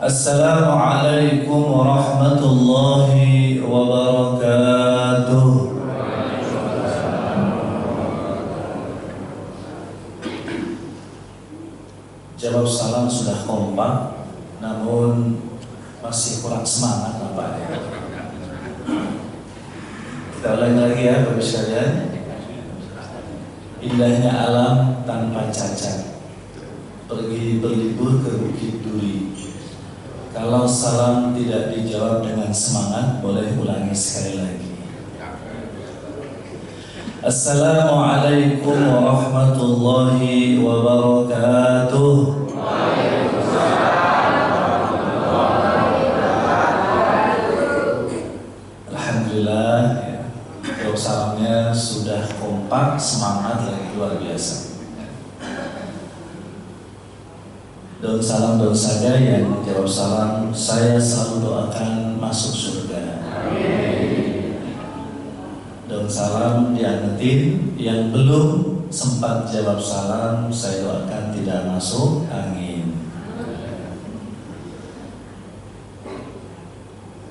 Assalamualaikum warahmatullahi wabarakatuh. Jawab salam sudah kompak, namun masih kurang semangat nampaknya. Kita ulangi lagi ya Bapak sekalian. Indahnya alam tanpa cacat, pergi berlibur ke Bukit Duri. Kalau salam tidak dijawab dengan semangat, boleh ulangi sekali lagi. Assalamualaikum warahmatullahi wabarakatuh. Alhamdulillah, jawab salamnya sudah kompak, semangat lagi luar biasa. Daun salam daun saja yang jawab salam, saya selalu doakan masuk surga. Daun salam diangetin, yang belum sempat jawab salam saya doakan tidak masuk angin.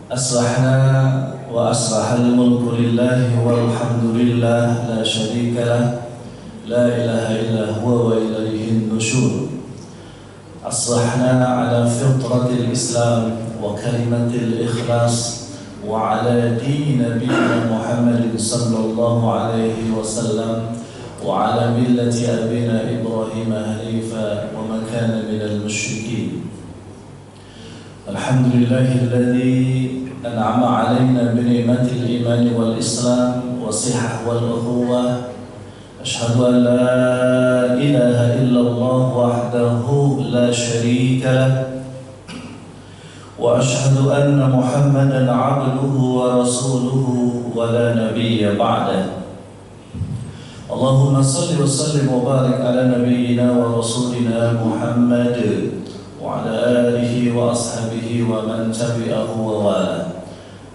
Asrahna wa asrahal mulku lillahi walhamdulillah la syarika lah, la ilaha illa huwa wa ilaihin nusyur. أصلحنا على فطرة الإسلام وكلمة الإخلاص وعلى دين نبينا محمد صلى الله عليه وسلم وعلى ملة أبينا إبراهيم حنيفا وما كان من المشركين. الحمد لله الذي أنعم علينا بنعمة الإيمان والإسلام والصحة والأخوة. أشهد أن لا إله إلا الله وحده لا شريك له وأشهد أن محمدا عبده ورسوله ولا نبي بعده. اللهم صل وسلم وبارك على نبينا ورسولنا محمد وعلى آله وأصحابه ومن تبعه ووالاه.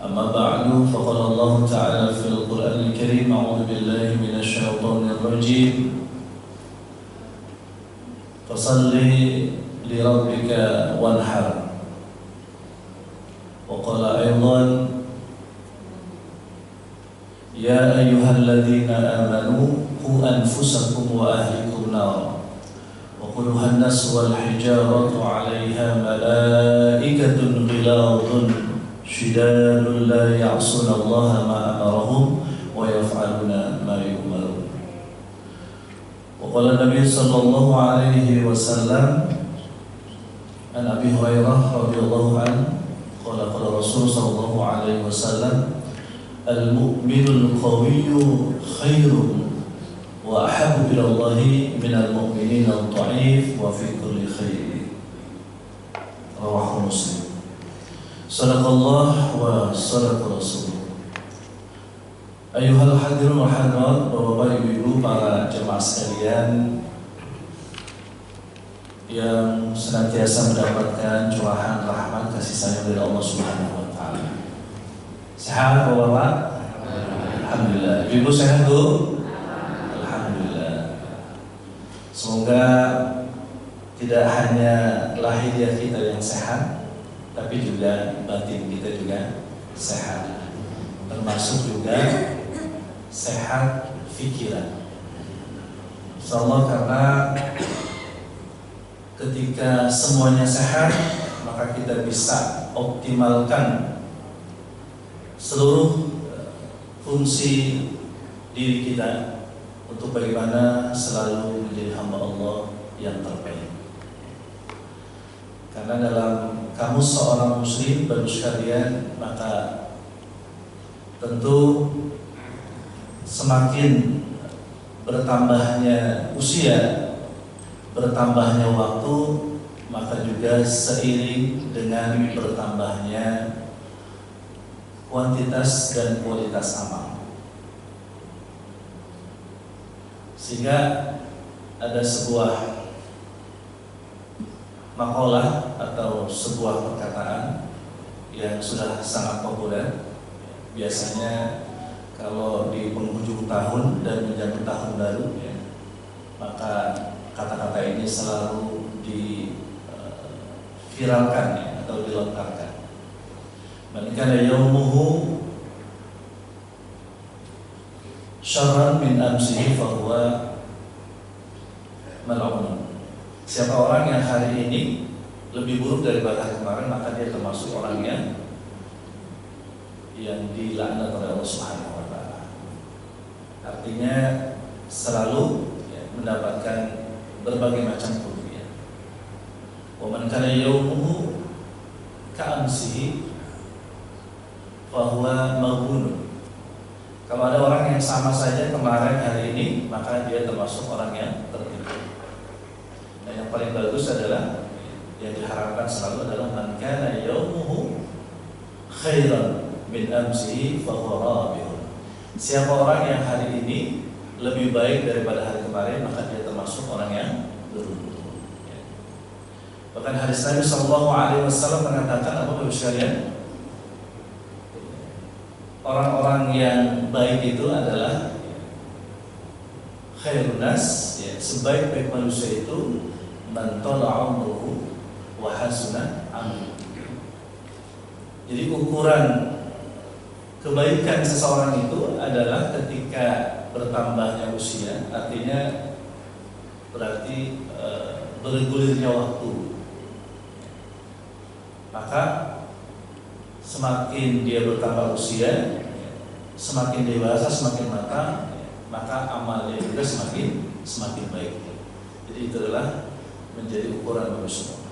أما بعد فقال الله تعالى في القرآن الكريم أعوذ بالله من الشيطان الرجيم فصل لربك وانحر. وقال أيضا يا أيها الذين آمنوا قوا أنفسكم وأهلكم نارا وقودها الناس والحجارة عليها ملائكة غلاظ شداد لا يعصون الله ما أمرهم ويفعلون ما يؤمرون. وقال النبي صلى الله عليه وسلم عن أبي هريرة رضي الله عنه قال قال رسول صلى الله عليه وسلم المؤمن القوي خير وأحب إلى الله من المؤمنين الضعيف وفي كل خير. رواه مسلم. Sadaqallah wa sadaqa Rasul. Ayyuhal hadirun wa hadirat, Bapak Ibu para jemaah sekalian yang senantiasa mendapatkan curahan rahmat kasih sayang dari Allah Subhanahu wa taala. Sehat Bapak? Alhamdulillah. Ibu sehat Bu? Alhamdulillah. Semoga tidak hanya lahiriah kita yang sehat, tapi juga batin kita juga sehat, termasuk juga sehat pikiran. Insyaallah, karena ketika semuanya sehat, maka kita bisa optimalkan seluruh fungsi diri kita untuk bagaimana selalu menjadi hamba Allah yang terbaik. Karena dalam kamu seorang muslim baru sekalian, maka tentu semakin bertambahnya usia, bertambahnya waktu, maka juga seiring dengan bertambahnya kuantitas dan kualitas amal. Sehingga ada sebuah makalah atau sebuah perkataan yang sudah sangat populer. Biasanya kalau di penghujung tahun dan menyambut tahun baru, maka kata-kata ini selalu diviralkan atau atau dilontarkan. Man kana yaumuhu syarran min amsihi fahuwa mal'un. Siapa orang yang hari ini lebih buruk daripada hari kemarin, maka dia termasuk orang yang dilaknat oleh Allah Subhanahu wa taala. Artinya selalu mendapatkan berbagai macam kerugian. Wa man kana yaumuhu ka'amsihi fahuwa maghbun. Kalau ada orang yang sama saja kemarin hari ini, maka dia termasuk orang yang tertipu. Nah, yang paling bagus adalah yang diharapkan selalu adalah man kana yaumuhu khairan min amsihi fahuwa rabihun. Siapa orang yang hari ini lebih baik daripada hari kemarin, maka dia termasuk orang yang beruntung. Bahkan hadis Nabi Sallallahu Alaihi Wasallam mengatakan apa Bapak sekalian? Orang-orang yang baik itu adalah khairun nas, sebaik-baik manusia itu man tala umruhu wa hasuna amaluhu. Jadi ukuran kebaikan seseorang itu adalah ketika bertambahnya usia, artinya berarti bergulirnya waktu. Maka semakin dia bertambah usia, semakin dewasa, semakin matang, maka amalnya juga semakin baik. Jadi itu adalah menjadi ukuran bagi semua.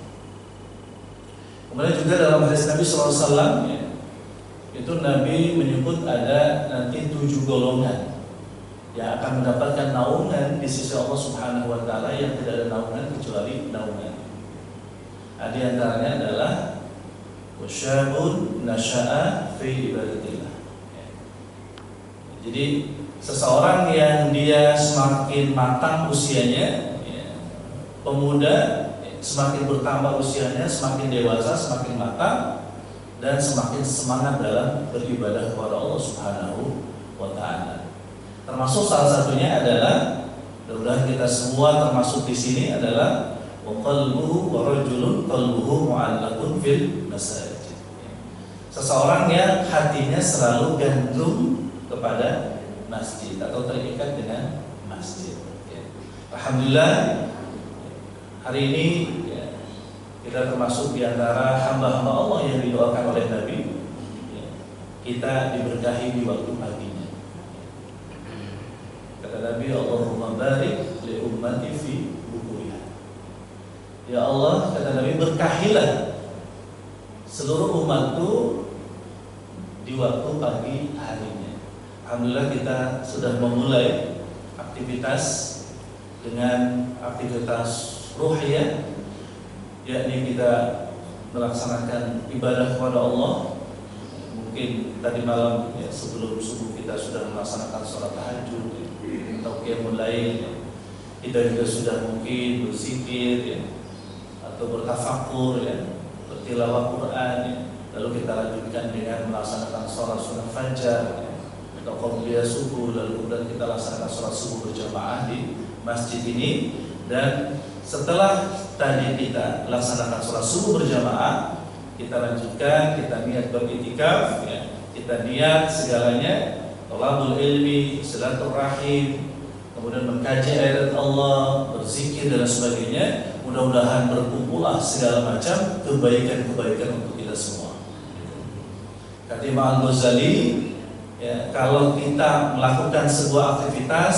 Kemudian juga dalam hadis Nabi SAW, itu Nabi menyebut ada nanti 7 golongan yang akan mendapatkan naungan di sisi Allah Subhanahu wa taala yang tidak ada naungan kecuali naungan. Di antaranya adalah wasyabun nasha'a fi ibadatillah. Jadi seseorang yang dia semakin matang usianya, pemuda, semakin bertambah usianya, semakin dewasa, semakin matang, dan semakin semangat dalam beribadah kepada Allah Subhanahu wa taala. Termasuk salah satunya adalah, mudah-mudahan kita semua termasuk di sini adalah wa qalbuhu wa rajulun qalbuhu mu'allaqun fil masajid. Seseorang yang hatinya selalu gandrung kepada masjid atau terikat dengan masjid. Alhamdulillah hari ini kita termasuk di antara hamba-hamba Allah yang didoakan oleh Nabi. Kita diberkahi di waktu paginya. Kata Nabi, Allahumma barik li ummati fi bukuriha. Ya Allah, kata Nabi, berkahilah seluruh umatku di waktu pagi harinya. Alhamdulillah kita sudah memulai aktivitas dengan aktivitas ruhiyah, yakni kita melaksanakan ibadah kepada Allah. Mungkin tadi malam sebelum subuh kita sudah melaksanakan sholat tahajud atau qiyamul lail. Kita juga sudah mungkin berzikir atau bertafakur, bertilawah Quran. Lalu kita lanjutkan dengan melaksanakan sholat sunnah fajar atau qabliyah subuh. Lalu kemudian kita laksanakan sholat subuh berjamaah di masjid ini. Dan setelah tadi kita laksanakan sholat subuh berjamaah, kita lanjutkan, kita niat beriktikaf, kita niat segalanya, thalabul ilmi, silaturahim, kemudian mengkaji ayat Allah, berzikir dan sebagainya. Mudah-mudahan berkumpullah segala macam kebaikan-kebaikan untuk kita semua. Kata Imam Al-Ghazali, kalau kita melakukan sebuah aktivitas,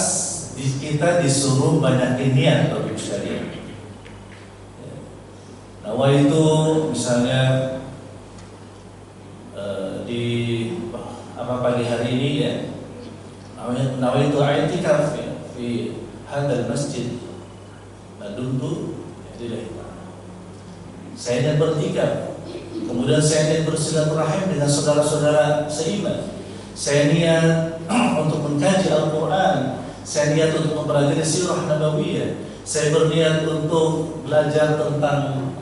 kita disuruh banyakin niat, Bapak Ibu sekalian. Nah, itu misalnya di pagi hari ini nawaitu i'tikaf fi hadzal masjid maduntu saya niat bertikaf, kemudian saya niat bersilaturahim dengan saudara-saudara seiman, saya niat untuk mengkaji Al-Quran, saya niat untuk mempelajari sirah nabawiyah, saya berniat untuk belajar tentang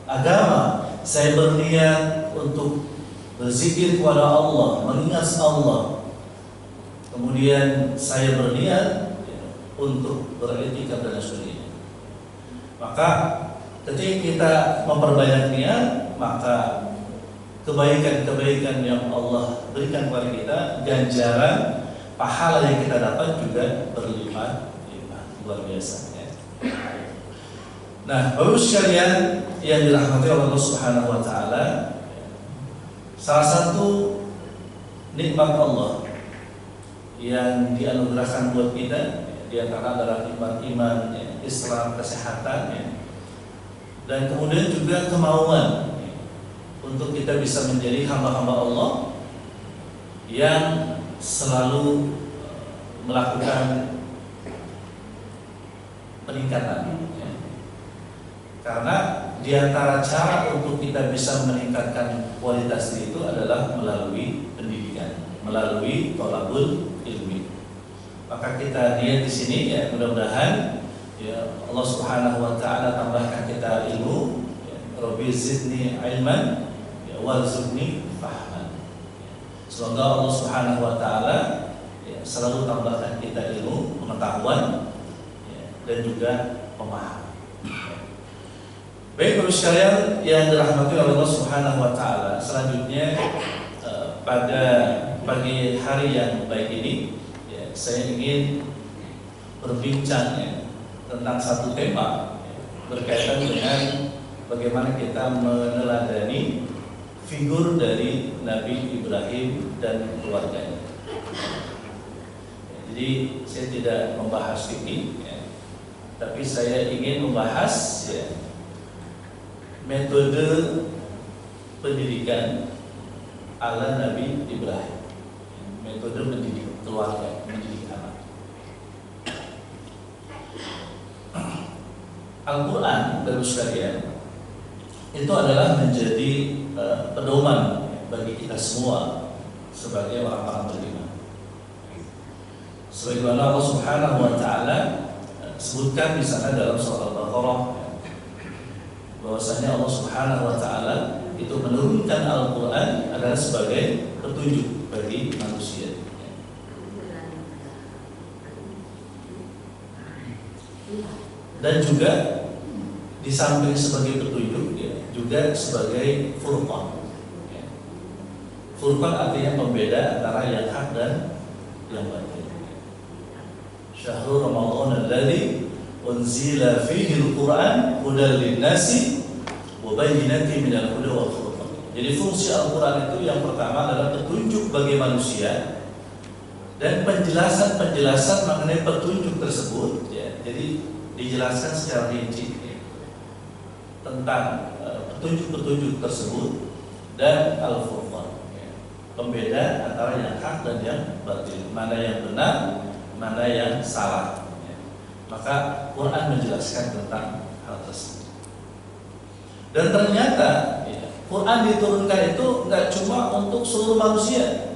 agama, saya berniat untuk berzikir kepada Allah, mengingat Allah. Kemudian saya berniat untuk beriktikaf dan sebagainya. Maka ketika kita memperbanyak niat, maka kebaikan-kebaikan yang Allah berikan kepada kita, ganjaran pahala yang kita dapat juga berlimpah-limpah, luar biasa ya. Nah, Bapak sekalian yang dirahmati oleh Allah Subhanahu wa taala, salah satu nikmat Allah yang dianugerahkan buat kita di antara adalah iman, ya, Islam, kesehatan ya. Dan kemudian juga kemauan untuk kita bisa menjadi hamba-hamba Allah yang selalu melakukan peningkatan ya. Karena di antara cara untuk kita bisa meningkatkan kualitas diri itu adalah melalui pendidikan, melalui thalabul ilmi. Maka kita lihat di sini ya, mudah-mudahan ya Allah Subhanahu wa taala tambahkan kita ilmu ya, Rabbi zidni ilman ya, warzuqni fahman. Semoga Allah Subhanahu wa taala ya, selalu tambahkan kita ilmu, pengetahuan ya, dan juga pemahaman. Baik Bapak sekalian yang dirahmati oleh Allah Subhanahu wa taala, selanjutnya pada pagi hari yang baik ini ya, saya ingin berbincang ya, tentang satu tema ya, berkaitan dengan bagaimana kita meneladani figur dari Nabi Ibrahim dan keluarganya. Ya, jadi saya tidak membahas fikih ya, tapi saya ingin membahas ya, metode pendidikan ala Nabi Ibrahim, metode mendidik keluarga, mendidik anak. Al-Quran, Bapak sekalian, itu adalah menjadi pedoman bagi kita semua sebagai orang-orang beriman. Sebagaimana Allah Subhanahu wa taala sebutkan di sana dalam surah Al-Baqarah bahwasanya Allah Subhanahu wa taala itu menurunkan Al-Quran adalah sebagai petunjuk bagi manusia. Dan juga di samping sebagai petunjuk ya, juga sebagai furqan. Ya. Furqan artinya pembeda antara yang hak dan yang batil. Syahrul Ramadan alladzi unzila fihi al-Quran hudan lin-nasi wa bayyinatin minal huda wal furqan. Jadi fungsi Al-Quran itu yang pertama adalah petunjuk bagi manusia dan penjelasan mengenai petunjuk tersebut ya. Jadi dijelaskan secara rinci ya, tentang petunjuk-petunjuk tersebut dan Al-Furqan ya, pembeda antara yang hak dan yang batil, mana yang benar, mana yang salah ya. Maka Quran menjelaskan tentang hal tersebut. Dan ternyata ya, Quran diturunkan itu nggak cuma untuk seluruh manusia,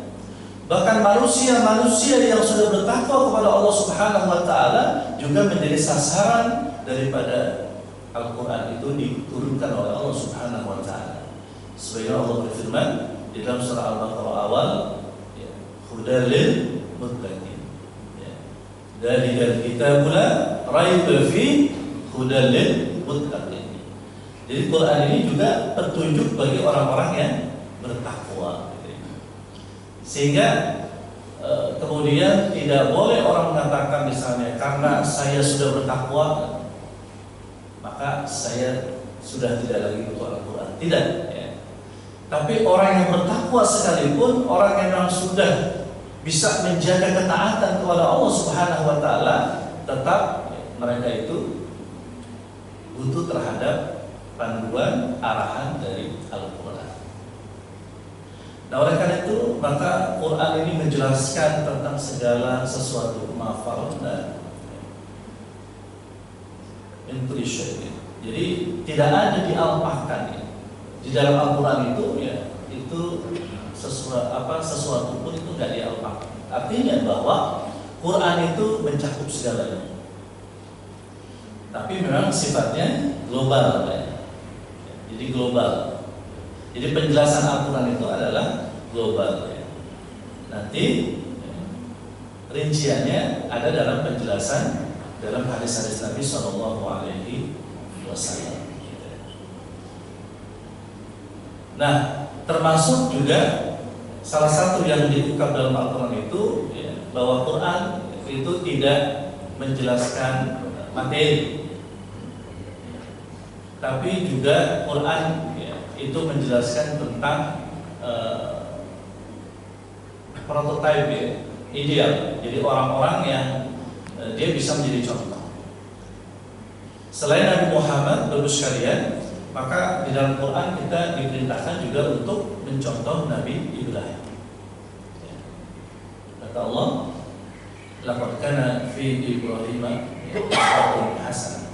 bahkan manusia yang sudah bertakwa kepada Allah Subhanahu wa taala juga menjadi sasaran daripada Al-Quran itu diturunkan oleh Allah Subhanahu wa taala. Sebagaimana Allah berfirman di dalam surah Al-Baqarah awal, ya, hudal lil muttaqin. Ya. Dzalikal kitabul la raiba fi hudal lil muttaqin. Jadi Quran ini juga petunjuk bagi orang-orang yang bertakwa. Sehingga kemudian tidak boleh orang mengatakan misalnya karena saya sudah bertakwa maka saya sudah tidak lagi butuh Al-Quran. Tidak ya. Tapi orang yang bertakwa sekalipun, orang yang memang sudah bisa menjaga ketaatan kepada Allah Subhanahu wa taala, tetap ya, mereka itu butuh terhadap panduan arahan dari Al-Quran. Nah oleh karena itu maka Quran ini menjelaskan tentang segala sesuatu mafal dan intuition. Jadi tidak ada dialpahkan ya. Di dalam Al-Quran itu ya itu sesuatu pun itu nggak dialpahkan. Artinya bahwa Quran itu mencakup segalanya. Tapi memang sifatnya global ya. Jadi global. Jadi penjelasan Al-Quran itu adalah global ya. Nanti ya, rinciannya ada dalam penjelasan dalam hadis-hadis Nabi SAW. Nah, termasuk juga salah satu yang diungkap dalam Al-Quran itu ya, bahwa Quran itu tidak menjelaskan materi, tapi juga Quran ya, itu menjelaskan tentang prototipe ya, ideal. Jadi orang-orang yang dia bisa menjadi contoh. Selain Nabi Muhammad, Bapak sekalian, maka di dalam Quran kita diperintahkan juga untuk mencontoh Nabi Ibrahim. Kata Allah, laqad kana fi Ibrahim uswatun hasanah.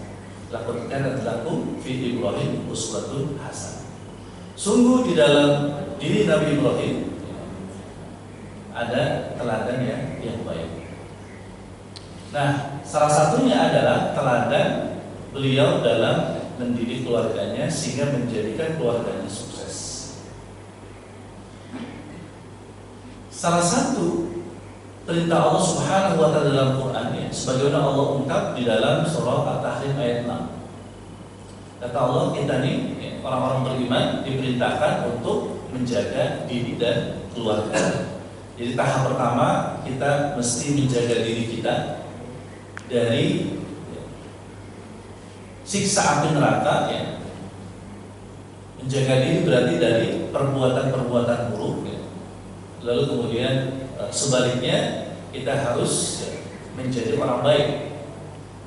Laqad kana lakum fi Ibrahim uswatun hasanah. Sungguh di dalam diri Nabi Ibrahim ada teladan yang baik. Nah, salah satunya adalah teladan beliau dalam mendidik keluarganya sehingga menjadikan keluarganya sukses. Salah satu perintah Allah Subhanahu wa taala dalam Qur'an sebagaimana Allah ungkap di dalam surah At-Tahrim ayat 6. Kata Allah, kita nih orang-orang beriman diperintahkan untuk menjaga diri dan keluarga. Jadi tahap pertama kita mesti menjaga diri kita dari siksa api neraka ya. Menjaga diri berarti dari perbuatan-perbuatan buruk ya. Lalu kemudian sebaliknya kita harus menjadi orang baik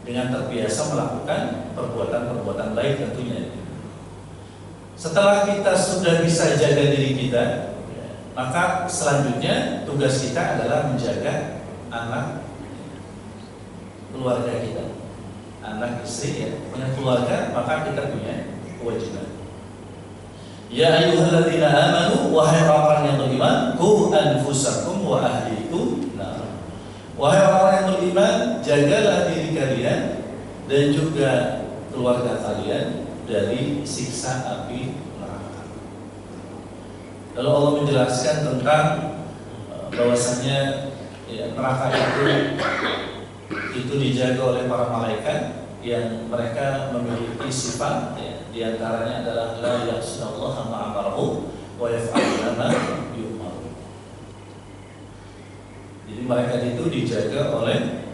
dengan terbiasa melakukan perbuatan-perbuatan baik tentunya. Setelah kita sudah bisa jaga diri kita, maka selanjutnya tugas kita adalah menjaga anak keluarga kita, anak istri ya, punya keluarga, maka kita punya kewajiban. Ya ayyuhalladzina amanu, wahai orang yang beriman, qu anfusakum wa ahlikum nar. Wahai orang yang beriman, jagalah diri kalian dan juga keluarga kalian dari siksa api neraka. Lalu Allah menjelaskan tentang bahwasanya ya, neraka itu dijaga oleh para malaikat yang mereka memiliki sifat ya, di antaranya adalah la ya'sunallaha ma amarahu wa yaf'aluna ma yu'maru. Jadi mereka itu dijaga oleh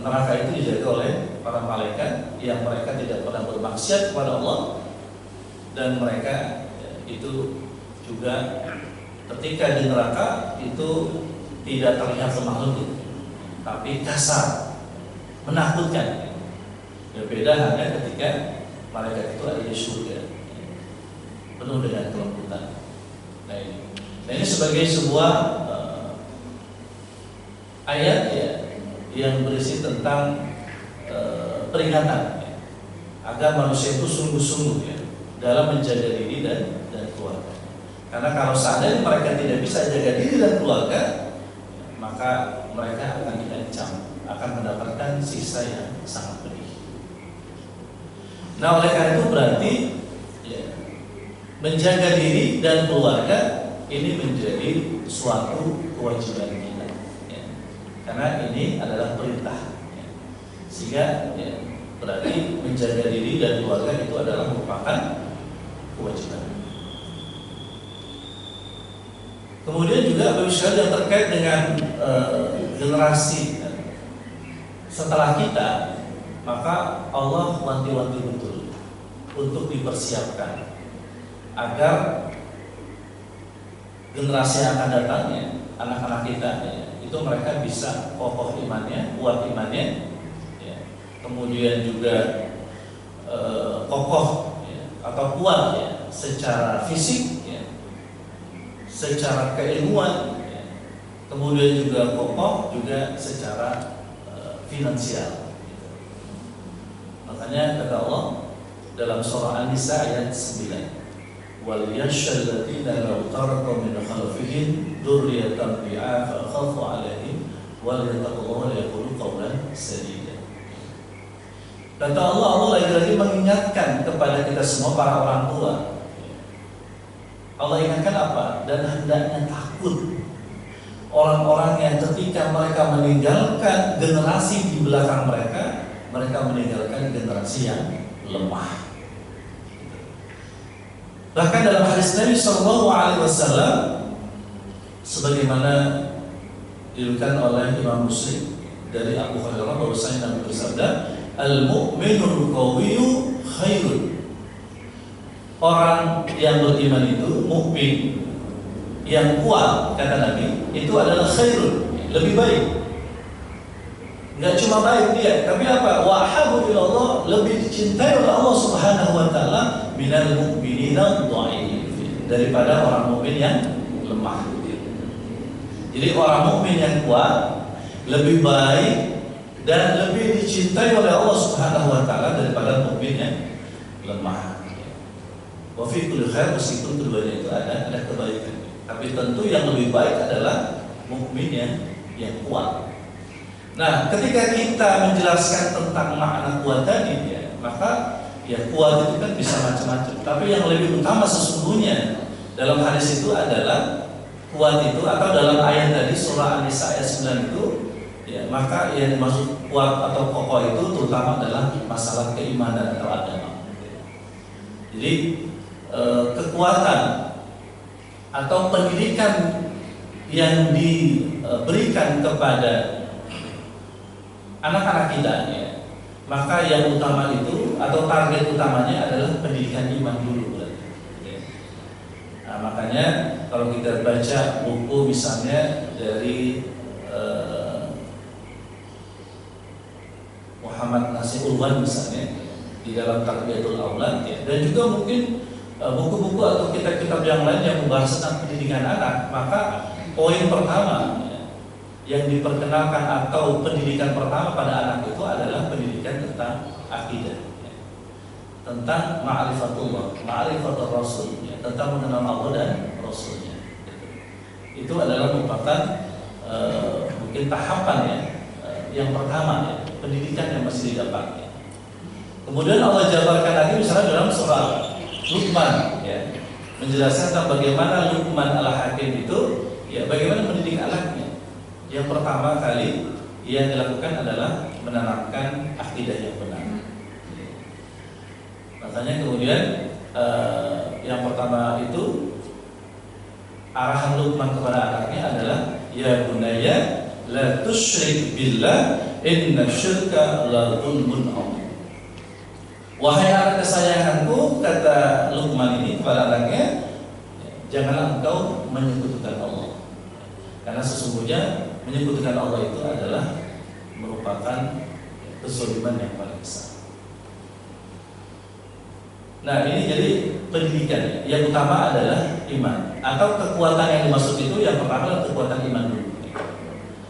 neraka itu dijaga oleh para malaikat yang mereka tidak pernah bermaksiat kepada Allah, dan mereka itu juga ketika di neraka itu tidak terlihat lemah lembut, tapi kasar, menakutkan. Berbeda halnya ketika malaikat itu ada di surga, penuh dengan kelembutan. Nah ini sebagai sebuah ayat ya, yang berisi tentang peringatan ya, agar manusia itu sungguh-sungguh ya, dalam menjaga diri dan keluarga. Karena kalau seandainya mereka tidak bisa jaga diri dan keluarga, maka mereka akan diancam, akan mendapatkan siksa yang sangat pedih. Nah, oleh karena itu berarti ya, menjaga diri dan keluarga ini menjadi suatu kewajiban kita ya. Karena ini adalah perintah ya. Sehingga ya, berarti menjaga diri dan keluarga itu adalah merupakan kewajiban. Kemudian juga yang terkait dengan generasi setelah kita, maka Allah wanti-wanti betul untuk dipersiapkan agar generasi yang akan datangnya, anak-anak kita ya, itu mereka bisa kokoh imannya, kuat imannya ya. Kemudian juga kokoh ya, atau kuat ya, secara fisik ya, secara keilmuan ya. Kemudian juga kokoh juga secara finansial. Makanya kata Allah dalam surah An-Nisa ayat 9, wal yashhad alladziina law taraku min khalfihim dzurriyyatan dhi'afan khafu 'alaihim wal yattaqullaha wa yaqulu qawlan sadida. Kata Allah lagi-lagi mengingatkan kepada kita semua para orang tua. Allah ingatkan apa? Dan hendaknya takut orang-orang yang ketika mereka meninggalkan generasi di belakang mereka meninggalkan generasi yang lemah. Bahkan dalam hadis Nabi Shallallahu Alaihi Wasallam, sebagaimana diriwayatkan oleh Imam Muslim dari Abu Hurairah bahwasanya Nabi bersabda, al-mu'minul qawiyyu khairun. Orang yang beriman itu, mukmin yang kuat, kata Nabi, itu adalah khairun, lebih baik. Enggak cuma baik dia, tapi apa? Wa ahabbu ilallah, lebih dicintai oleh Allah Subhanahu wa taala minal mu'minina dhaifin, daripada orang mukmin yang lemah. Jadi orang mukmin yang kuat lebih baik dan lebih dicintai oleh Allah Subhanahu wa taala daripada mukmin yang lemah. Wa fi kulli khair, meskipun keduanya itu ada kebaikan. Tapi tentu yang lebih baik adalah mukmin yang kuat. Nah, ketika kita menjelaskan tentang makna kuat tadi, ya, maka ya kuat itu kan bisa macam-macam. Tapi yang lebih utama sesungguhnya dalam hadis itu adalah kuat itu, atau dalam ayat tadi surah An-Nisa ayat 9 itu, ya, maka yang dimaksud kuat atau kokoh itu terutama adalah masalah keimanan atau agama. Jadi kekuatan atau pendidikan yang diberikan kepada anak-anak kita, ya, maka yang utama itu atau target utamanya adalah pendidikan iman dulu berarti. Nah, makanya kalau kita baca buku misalnya dari Muhammad Nasir Ulwan misalnya di dalam Tarbiyatul Aulad, ya, dan juga mungkin buku-buku atau kitab-kitab yang lain yang membahas tentang pendidikan anak, maka poin pertama yang diperkenalkan atau pendidikan pertama pada anak itu adalah pendidikan tentang akidah, ya, tentang ma'rifatullah, ma'rifatul rasul, ya, tentang mengenal Allah dan Rasulnya. Itu adalah merupakan mungkin tahapan, ya, yang pertama, ya, pendidikan yang mesti didapat. Ya. Kemudian Allah jabarkan lagi misalnya dalam surah Luqman, ya, menjelaskan tentang bagaimana Luqman al-Hakim itu, ya, bagaimana mendidik anaknya. Yang pertama kali yang dilakukan adalah menanamkan akidah yang benar. Makanya kemudian yang pertama itu arahan Luqman kepada anaknya adalah ya bunayya la tusyrik billah inna syirka la dzulmun adzim. Wahai anak kesayanganku, kata Luqman ini kepada anaknya, janganlah engkau menyekutukan Allah, karena sesungguhnya menyekutukan Allah itu adalah merupakan kezaliman yang paling besar. Nah, ini jadi pendidikan. Yang utama adalah iman, atau kekuatan yang dimaksud itu yang pertama adalah kekuatan iman dulu.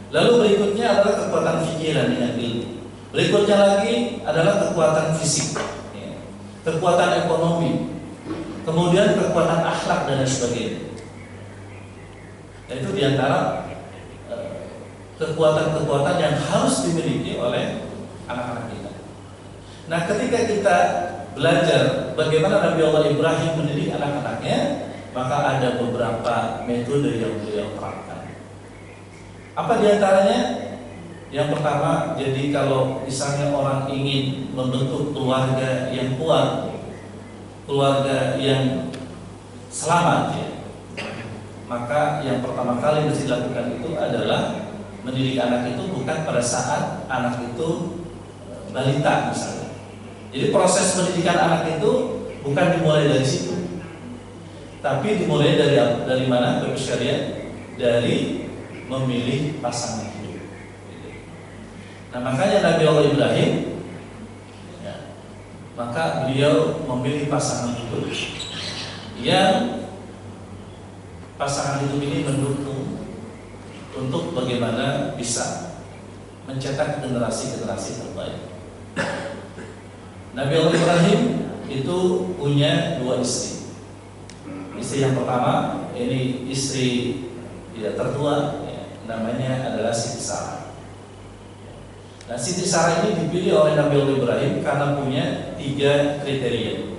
Lalu berikutnya adalah kekuatan pikiran dengan ilmu. Berikutnya lagi adalah kekuatan fisik, ya, kekuatan ekonomi, kemudian kekuatan akhlak dan sebagainya. Dan itu diantara kekuatan-kekuatan yang harus dimiliki oleh anak-anak kita. Nah, ketika kita belajar bagaimana Nabi Allah Ibrahim mendidik anak-anaknya, maka ada beberapa metode yang beliau terapkan. Apa diantaranya? Yang pertama, jadi kalau misalnya orang ingin membentuk keluarga yang kuat, keluarga yang selamat, ya, maka yang pertama kali mesti dilakukan itu adalah mendidik anak itu bukan pada saat anak itu balita misalnya. Jadi proses pendidikan anak itu bukan dimulai dari situ, tapi dimulai dari mana, Bapak sekalian? Dari memilih pasangan hidup. Nah, makanya Nabi Allah Ibrahim, ya, maka beliau memilih pasangan hidup yang pasangan hidup ini mendukung untuk bagaimana bisa mencetak generasi-generasi terbaik. Nabi Allah Ibrahim itu punya dua istri. Istri yang pertama ini istri, ya, tertua, ya, namanya adalah Siti Sarah. Nah, Siti Sarah ini dipilih oleh Nabi Allah Ibrahim karena punya 3 kriteria.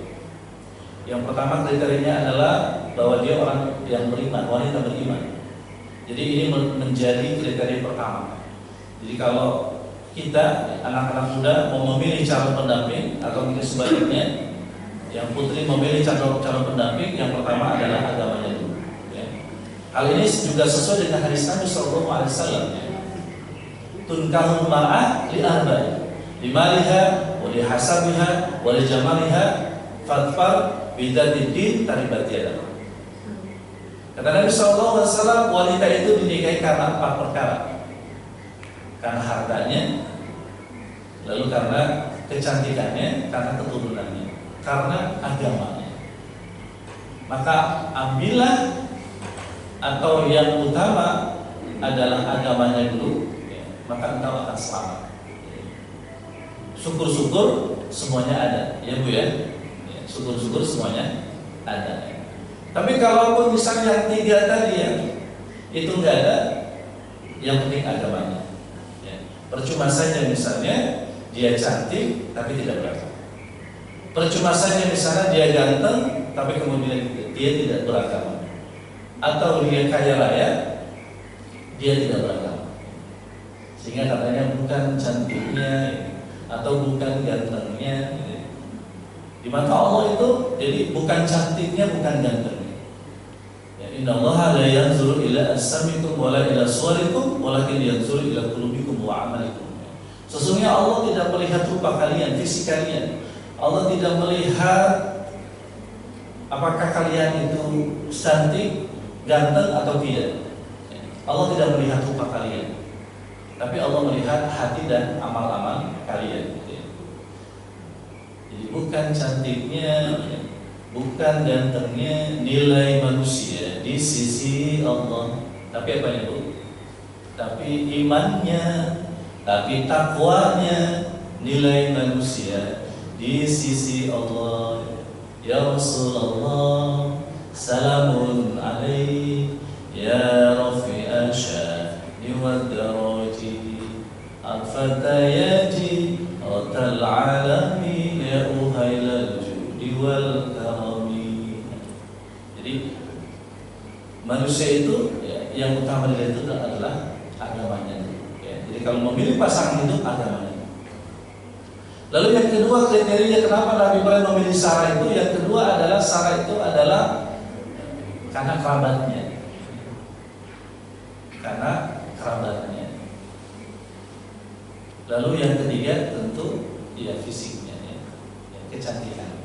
Yang pertama kriterianya adalah bahwa dia orang yang beriman, wanita beriman. Jadi ini menjadi kriteria pertama. Jadi kalau kita anak-anak muda mau memilih calon pendamping atau mungkin sebaliknya, yang putri memilih calon pendamping, yang pertama adalah agamanya dulu. Ya. Hal ini juga sesuai dengan hadis Nabi Sallallahu Alaihi Wasallam. Ya. Tunkahul mar'ah li arba'in, limaliha, wa li hasabiha, wa li jamaliha, fatfar bidzatid din taribat yadah. Kata Nabi Sallallahu Alaihi Wasallam, wanita itu dinikahi karena 4 perkara. Karena hartanya, lalu karena kecantikannya, karena keturunannya, karena agamanya. Maka ambillah, atau yang utama adalah agamanya dulu, ya, maka engkau akan selamat. Syukur-syukur semuanya ada, ya Bu ya. Syukur-syukur semuanya ada. Tapi kalaupun misalnya 3 tadi ya, itu enggak ada, yang penting agamanya. Ya. Percuma saja misalnya dia cantik tapi tidak beragama. Percuma saja misalnya dia ganteng tapi kemudian dia tidak beragama. Atau dia kaya raya, dia tidak beragama. Sehingga katanya bukan cantiknya atau bukan gantengnya. Di mata Allah itu jadi bukan cantiknya, bukan gantengnya. Innallaha la yanzuru ila ajsamikum wala ila suwarikum walakin yanzuru ila qulubikum wa amalikum. Sesungguhnya Allah tidak melihat rupa kalian, fisik kalian. Allah tidak melihat apakah kalian itu cantik, ganteng atau tidak. Allah tidak melihat rupa kalian. Tapi Allah melihat hati dan amal-amal kalian. Jadi bukan cantiknya, bukan gantengnya nilai manusia di sisi Allah, tapi apa ya Bu? Tapi imannya, tapi takwanya, nilai manusia di sisi Allah. Ya Rasulullah, salamun alaik, ya rafi'a sya'ni wa daraji, al-fatayati ratal alami, ya uhailal judi wal karami. Jadi manusia itu ya, yang utama dari itu adalah agamanya. Ya. Jadi kalau memilih pasangan hidup, agamanya. Lalu yang kedua kriteria kenapa Nabi Ibrahim memilih Sarah itu, yang kedua adalah Sarah itu adalah karena kerabatnya. Karena kerabatnya. Lalu yang ketiga tentu ya fisiknya, ya, kecantikan.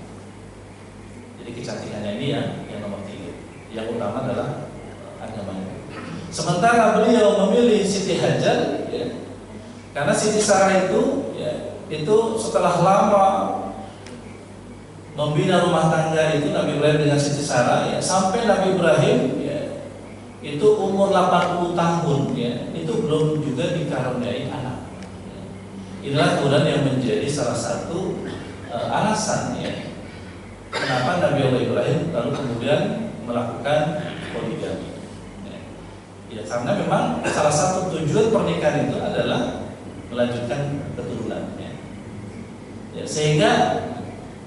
Jadi kecantikannya ini yang nomor 3. Yang utama adalah agamanya. Sementara beliau memilih Siti Hajar, ya, karena Siti Sarah itu, ya, itu setelah lama membina rumah tangga itu Nabi Ibrahim dengan Siti Sarah, ya, sampai Nabi Ibrahim, ya, itu umur 80 tahun, ya, itu belum juga dikaruniai anak. Ya. Inilah kemudian yang menjadi salah satu alasan, ya, kenapa Nabi Allah Ibrahim lalu kemudian melakukan poligami. Ya, karena memang salah satu tujuan pernikahan itu adalah melanjutkan keturunan. Ya, sehingga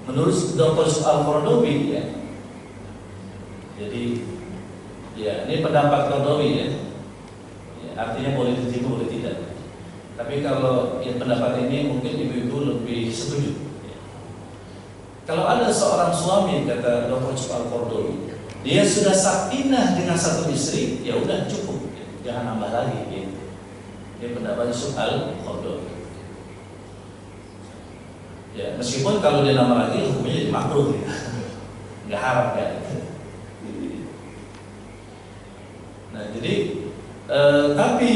menurut Dr. Al-Qaradawi, ya, jadi ya ini pendapat Qaradawi, ya, ya, artinya boleh diterima boleh tidak. Tapi kalau ya, pendapat ini mungkin ibu-ibu lebih setuju. Ya. Kalau ada seorang suami, kata Dr. Al-Qaradawi, dia sudah sakinah dengan satu istri, ya udah cukup, ya, jangan nambah lagi. Ya. Ini pendapat Al-Qaradawi. Ya, meskipun kalau dia nambah lagi hukumnya jadi makruh, ya. Nggak haram kan. Nah, jadi tapi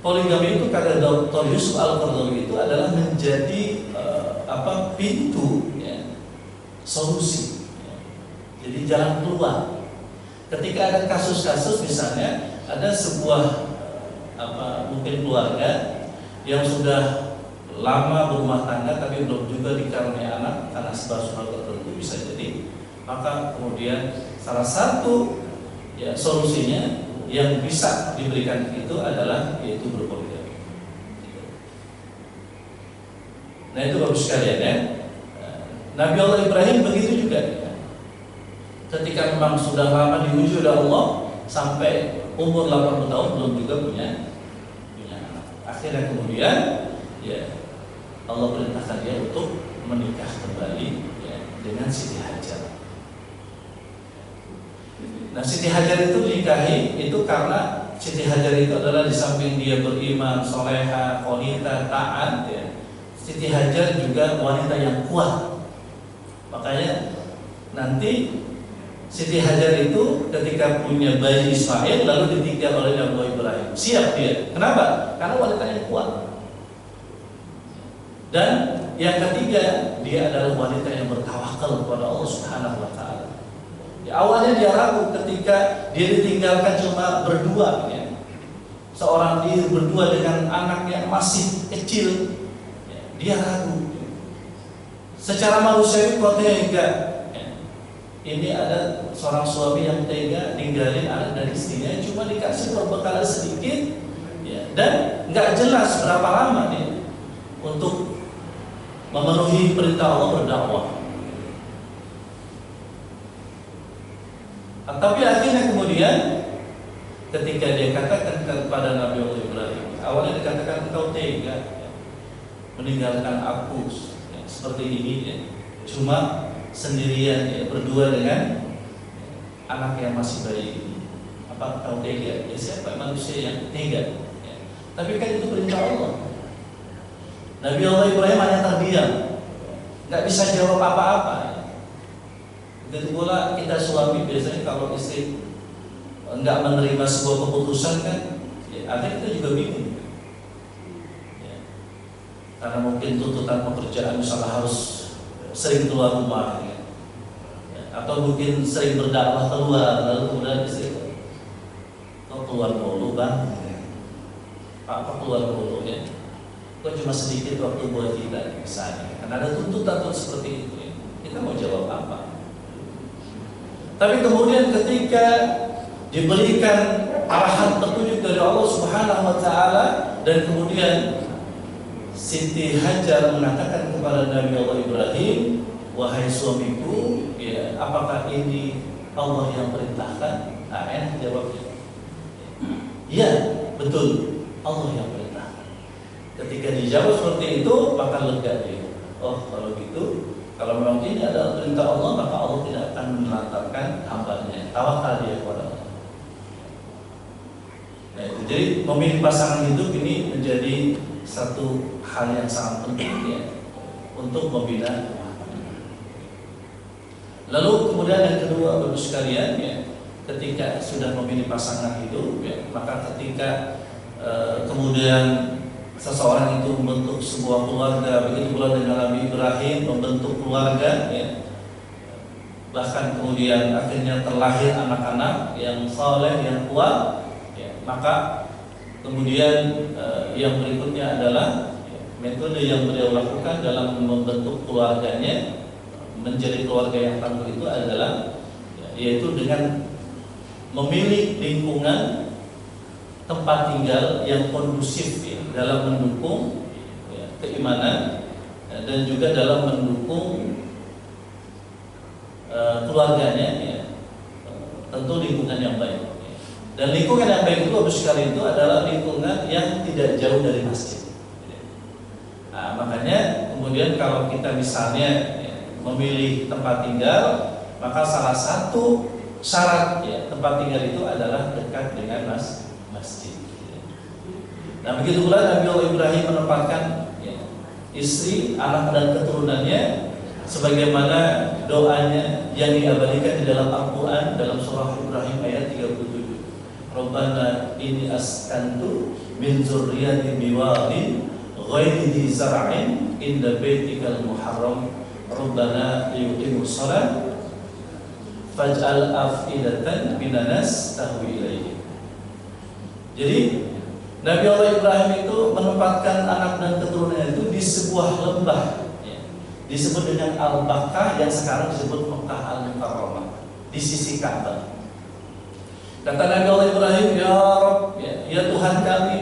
poligami itu kata Dr. Yusuf Al-Qaradawi itu adalah menjadi pintu, ya, solusi, ya. Jadi jalan keluar. Ketika ada kasus-kasus misalnya ada sebuah mungkin keluarga yang sudah lama berumah tangga tapi belum juga dikaruniai anak karena sebab-sebab tertentu bisa jadi, maka kemudian salah satu ya solusinya yang bisa diberikan itu adalah yaitu berpoligami. Nah itu bagus sekalian, ya. Nabi Allah Ibrahim begitu juga, ya. Ketika memang sudah lama diuji oleh Allah sampai umur 80 tahun belum juga punya anak. Akhirnya kemudian ya Allah perintahkan dia untuk menikah kembali, ya. dengan Siti Hajar. Nah, Siti Hajar itu dinikahi itu karena Siti Hajar itu adalah di samping dia beriman, soleha, qanitah, taat, ya, Siti Hajar juga wanita yang kuat. Makanya nanti Siti Hajar itu ketika punya bayi Ismail lalu ditinggal oleh Nabi Ibrahim. Siap dia. Kenapa? Karena wanita yang kuat. Dan yang ketiga, dia adalah wanita yang bertawakal kepada Allah Subhanahu wa taala. Ya, awalnya dia ragu ketika dia ditinggalkan cuma berdua, ya. Seorang diri berdua dengan anak yang masih kecil, ya, dia ragu. Secara manusiawi kok tega, ya. Ini ada seorang suami yang tega ninggalin anak dan istrinya cuma dikasih perbekalan sedikit, ya, dan nggak jelas berapa lama nih untuk memenuhi perintah Allah berdakwah. Tapi akhirnya kemudian ketika dia katakan kepada Nabi Allah Ibrahim, awalnya dikatakan engkau tega, ya, meninggalkan aku, ya, seperti ini, ya, cuma sendirian, ya, berdua dengan anak yang masih bayi ini. Apa engkau tega? Ya, siapa manusia yang tega? Ya. Tapi kan itu perintah Allah. Nabi Allah Ibrahim hanya terdiam, nggak bisa jawab apa-apa. Begitu pula kita suami biasanya kalau istri nggak menerima sebuah keputusan kan, ya, akhirnya kita juga bingung. Ya. Karena mungkin tuntutan pekerjaan misalnya harus sering keluar rumah, ya. Ya. Atau mungkin sering berdakwah keluar, lalu kemudian istri kok keluar mulu bang, ya. Apa keluar mulu, ya. Kok cuma sedikit waktu buat kita misalnya. Karena ada tuntutan seperti itu, ya. Kita mau jawab apa? Tapi kemudian ketika diberikan arahan petunjuk dari Allah Subhanahu wa taala dan kemudian Siti Hajar mengatakan kepada Nabi Allah Ibrahim, wahai suamiku, ya, apakah ini Allah yang perintahkan? Nah, enak jawabnya. Ya, betul, Allah yang perintahkan. Ketika dijawab seperti itu, maka lega dia. Oh, kalau gitu, kalau memang ini adalah perintah Allah, maka Allah tidak akan menelantarkan hambanya. Tawakal dia kepada Allah. Nah, itu. Jadi memilih pasangan hidup ini menjadi satu hal yang sangat penting, ya, untuk membina. Lalu kemudian yang kedua, Bapak sekalian, ya, ketika sudah memilih pasangan hidup, ya, maka ketika kemudian seseorang itu membentuk sebuah keluarga, begitu pula dengan Nabi Ibrahim membentuk keluarga, ya. Bahkan kemudian akhirnya terlahir anak-anak yang saleh, yang kuat, ya. Maka kemudian yang berikutnya adalah, ya, metode yang beliau lakukan dalam membentuk keluarganya menjadi keluarga yang tangguh itu adalah, ya, yaitu dengan memilih lingkungan tempat tinggal yang kondusif, ya, dalam mendukung, ya, keimanan, ya, dan juga dalam mendukung keluarganya, ya, tentu lingkungan yang baik, ya. Dan lingkungan yang baik itu Bapak sekali itu adalah lingkungan yang tidak jauh dari masjid, ya. Nah, makanya kemudian kalau kita misalnya, ya, memilih tempat tinggal, maka salah satu syarat, ya, tempat tinggal itu adalah dekat dengan masjid. Nah, begitu pula Nabi Allah Ibrahim menempatkan, ya, istri, anak dan keturunannya sebagaimana doanya yang diabadikan di dalam Al-Quran dalam surah Ibrahim ayat 37. Rabbana inni askantu min dzurriyyati biwadin ghairi dzi zar'in inda baitikal muharram Rabbana liyuqimus shalah faj'al af'idatan minan nas tahwi ilaihi. Jadi Nabi Allah Ibrahim itu menempatkan anak dan keturunannya itu di sebuah lembah, ya, disebut dengan Al-Baqqah yang sekarang disebut Mekah Al-Mukarramah, di sisi Ka'bah. Kata Nabi Allah Ibrahim, ya Rabb, ya Tuhan kami,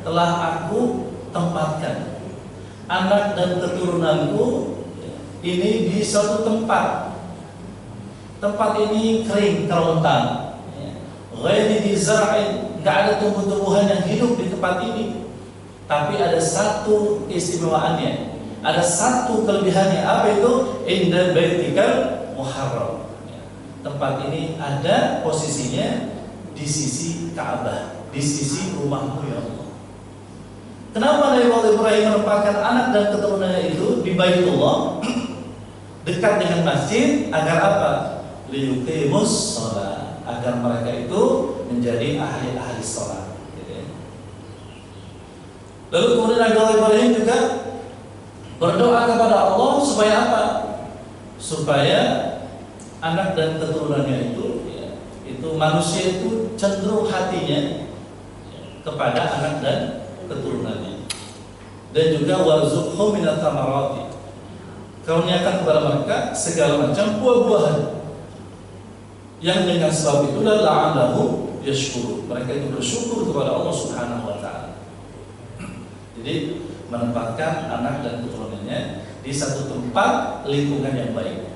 telah aku tempatkan anak dan keturunanku, ya, ini di suatu tempat. Tempat ini kering, kerontang, ya. Ghairi dzi zar'in, nggak ada tumbuh-tumbuhan yang hidup di tempat ini, tapi ada satu keistimewaannya, ada satu kelebihannya, apa itu? Inda baitikal muharram. Tempat ini ada posisinya di sisi Ka'bah, di sisi rumahmu ya Allah. Kenapa Nabi Ibrahim menempatkan anak dan keturunannya itu di Baitullah, dekat dengan masjid, agar apa? Liyuqimus shalah, agar mereka itu menjadi ahli-ahli shalat. Lalu kemudian Nabi Ibrahim juga berdoa kepada Allah supaya apa? Supaya anak dan keturunannya itu, itu manusia itu cenderung hatinya kepada anak dan keturunannya. Dan juga warzuqhum minat thamarati, karuniakan kepada mereka segala macam buah-buahan yang dengan sebab itulah la'allahum yashkurun, mereka itu bersyukur kepada Allah Subhanahu wa taala. Jadi menempatkan anak dan keturunannya di satu tempat lingkungan yang baik,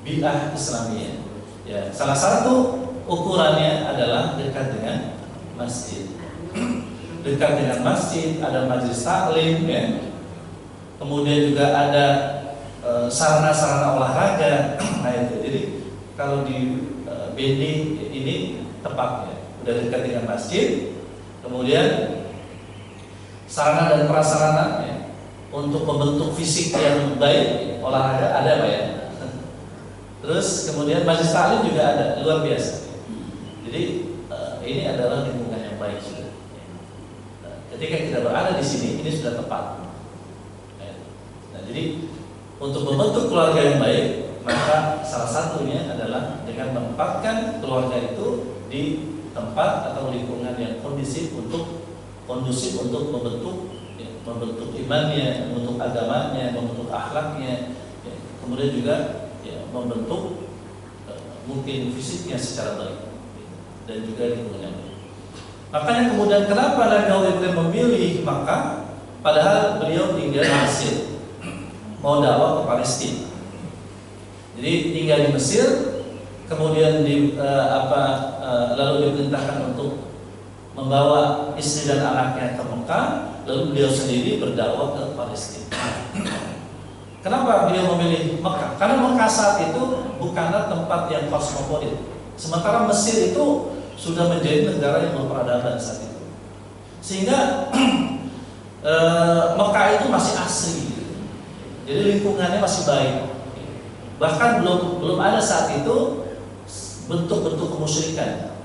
bi'ah Islamiyah. Ya, salah satu ukurannya adalah dekat dengan masjid. Dekat dengan masjid, ada majelis taklim, ya. Kemudian juga ada sarana-sarana olahraga. Nah itu, jadi kalau di BD ini tepat, ya, udah dekat dengan masjid. Kemudian sarana dan prasarana, ya, untuk membentuk fisik yang baik, olahraga ada, Pak, ya. Terus kemudian majelis taklim juga ada, luar biasa. Jadi ini adalah lingkungan yang baik sudah. Ketika kita berada di sini, ini sudah tepat. Nah, jadi untuk membentuk keluarga yang baik, maka salah satunya adalah dengan menempatkan keluarga itu di tempat atau lingkungan yang kondusif untuk membentuk, ya, membentuk imannya, membentuk agamanya, membentuk akhlaknya, ya, kemudian juga membentuk mungkin fisiknya secara baik, dan juga lingkungannya. Makanya kemudian kenapa Nabi Ibrahim memilih Makkah padahal beliau tinggal di Mesir, mau dakwah ke Palestina. Jadi tinggal di Mesir, kemudian lalu diperintahkan untuk membawa istri dan anaknya ke Mekah, lalu beliau sendiri berdakwah ke Palestina. Kenapa beliau memilih Mekah? Karena Mekah saat itu bukanlah tempat yang kosmopolit. Sementara Mesir itu sudah menjadi negara yang berperadaban saat itu. Sehingga Mekah itu masih asri. Jadi lingkungannya masih baik. Bahkan belum ada saat itu bentuk-bentuk kemusyrikan.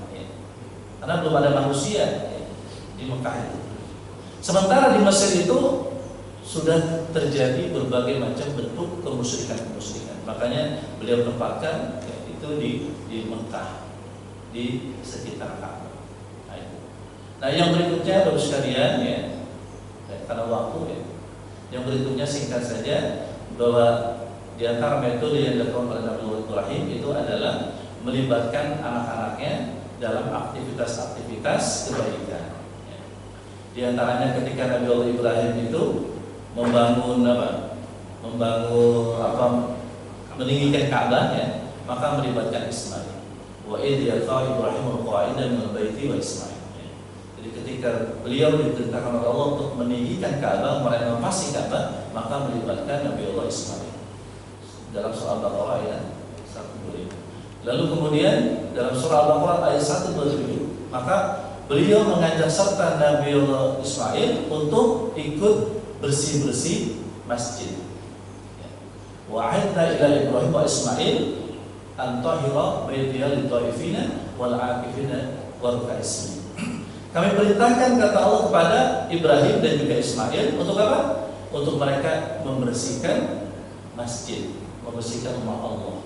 Karena belum ada manusia di Mekah itu. Sementara di Mesir itu sudah terjadi berbagai macam bentuk kemusyrikan. Makanya beliau tempatkan itu di Mekah, di sekitar Ka'bah. Nah, yang berikutnya Bapak sekalian, ya, karena waktu, ya, yang berikutnya singkat saja bahwa di antara metode yang dilakukan oleh Nabi Ibrahim itu adalah melibatkan anak-anaknya dalam aktivitas-aktivitas kebaikan. Di antaranya ketika Nabi Ibrahim itu meninggikan Ka'bah, ya, maka melibatkan Ismail. Wa idh yarfa'u Ibrahimul qawa'ida minal baiti wa Ismail. Jadi ketika beliau diperintahkan oleh Allah untuk meninggikan Ka'bah, merenovasi Ka'bah, maka melibatkan Nabi Allah Ismail. Dalam surah Al-Baqarah ayat 125. Lalu kemudian dalam surah Al-Baqarah ayat 127, maka beliau mengajak serta Nabi Allah Ismail untuk ikut bersih-bersih masjid. Wa ahidna ila Ibrahim wa Ismail an tahira baitiya lit-taifina wal 'akifina wal ruk'is. Kami perintahkan, kata Allah, kepada Ibrahim dan juga Ismail untuk apa? Untuk mereka membersihkan masjid, membersihkan rumah Allah.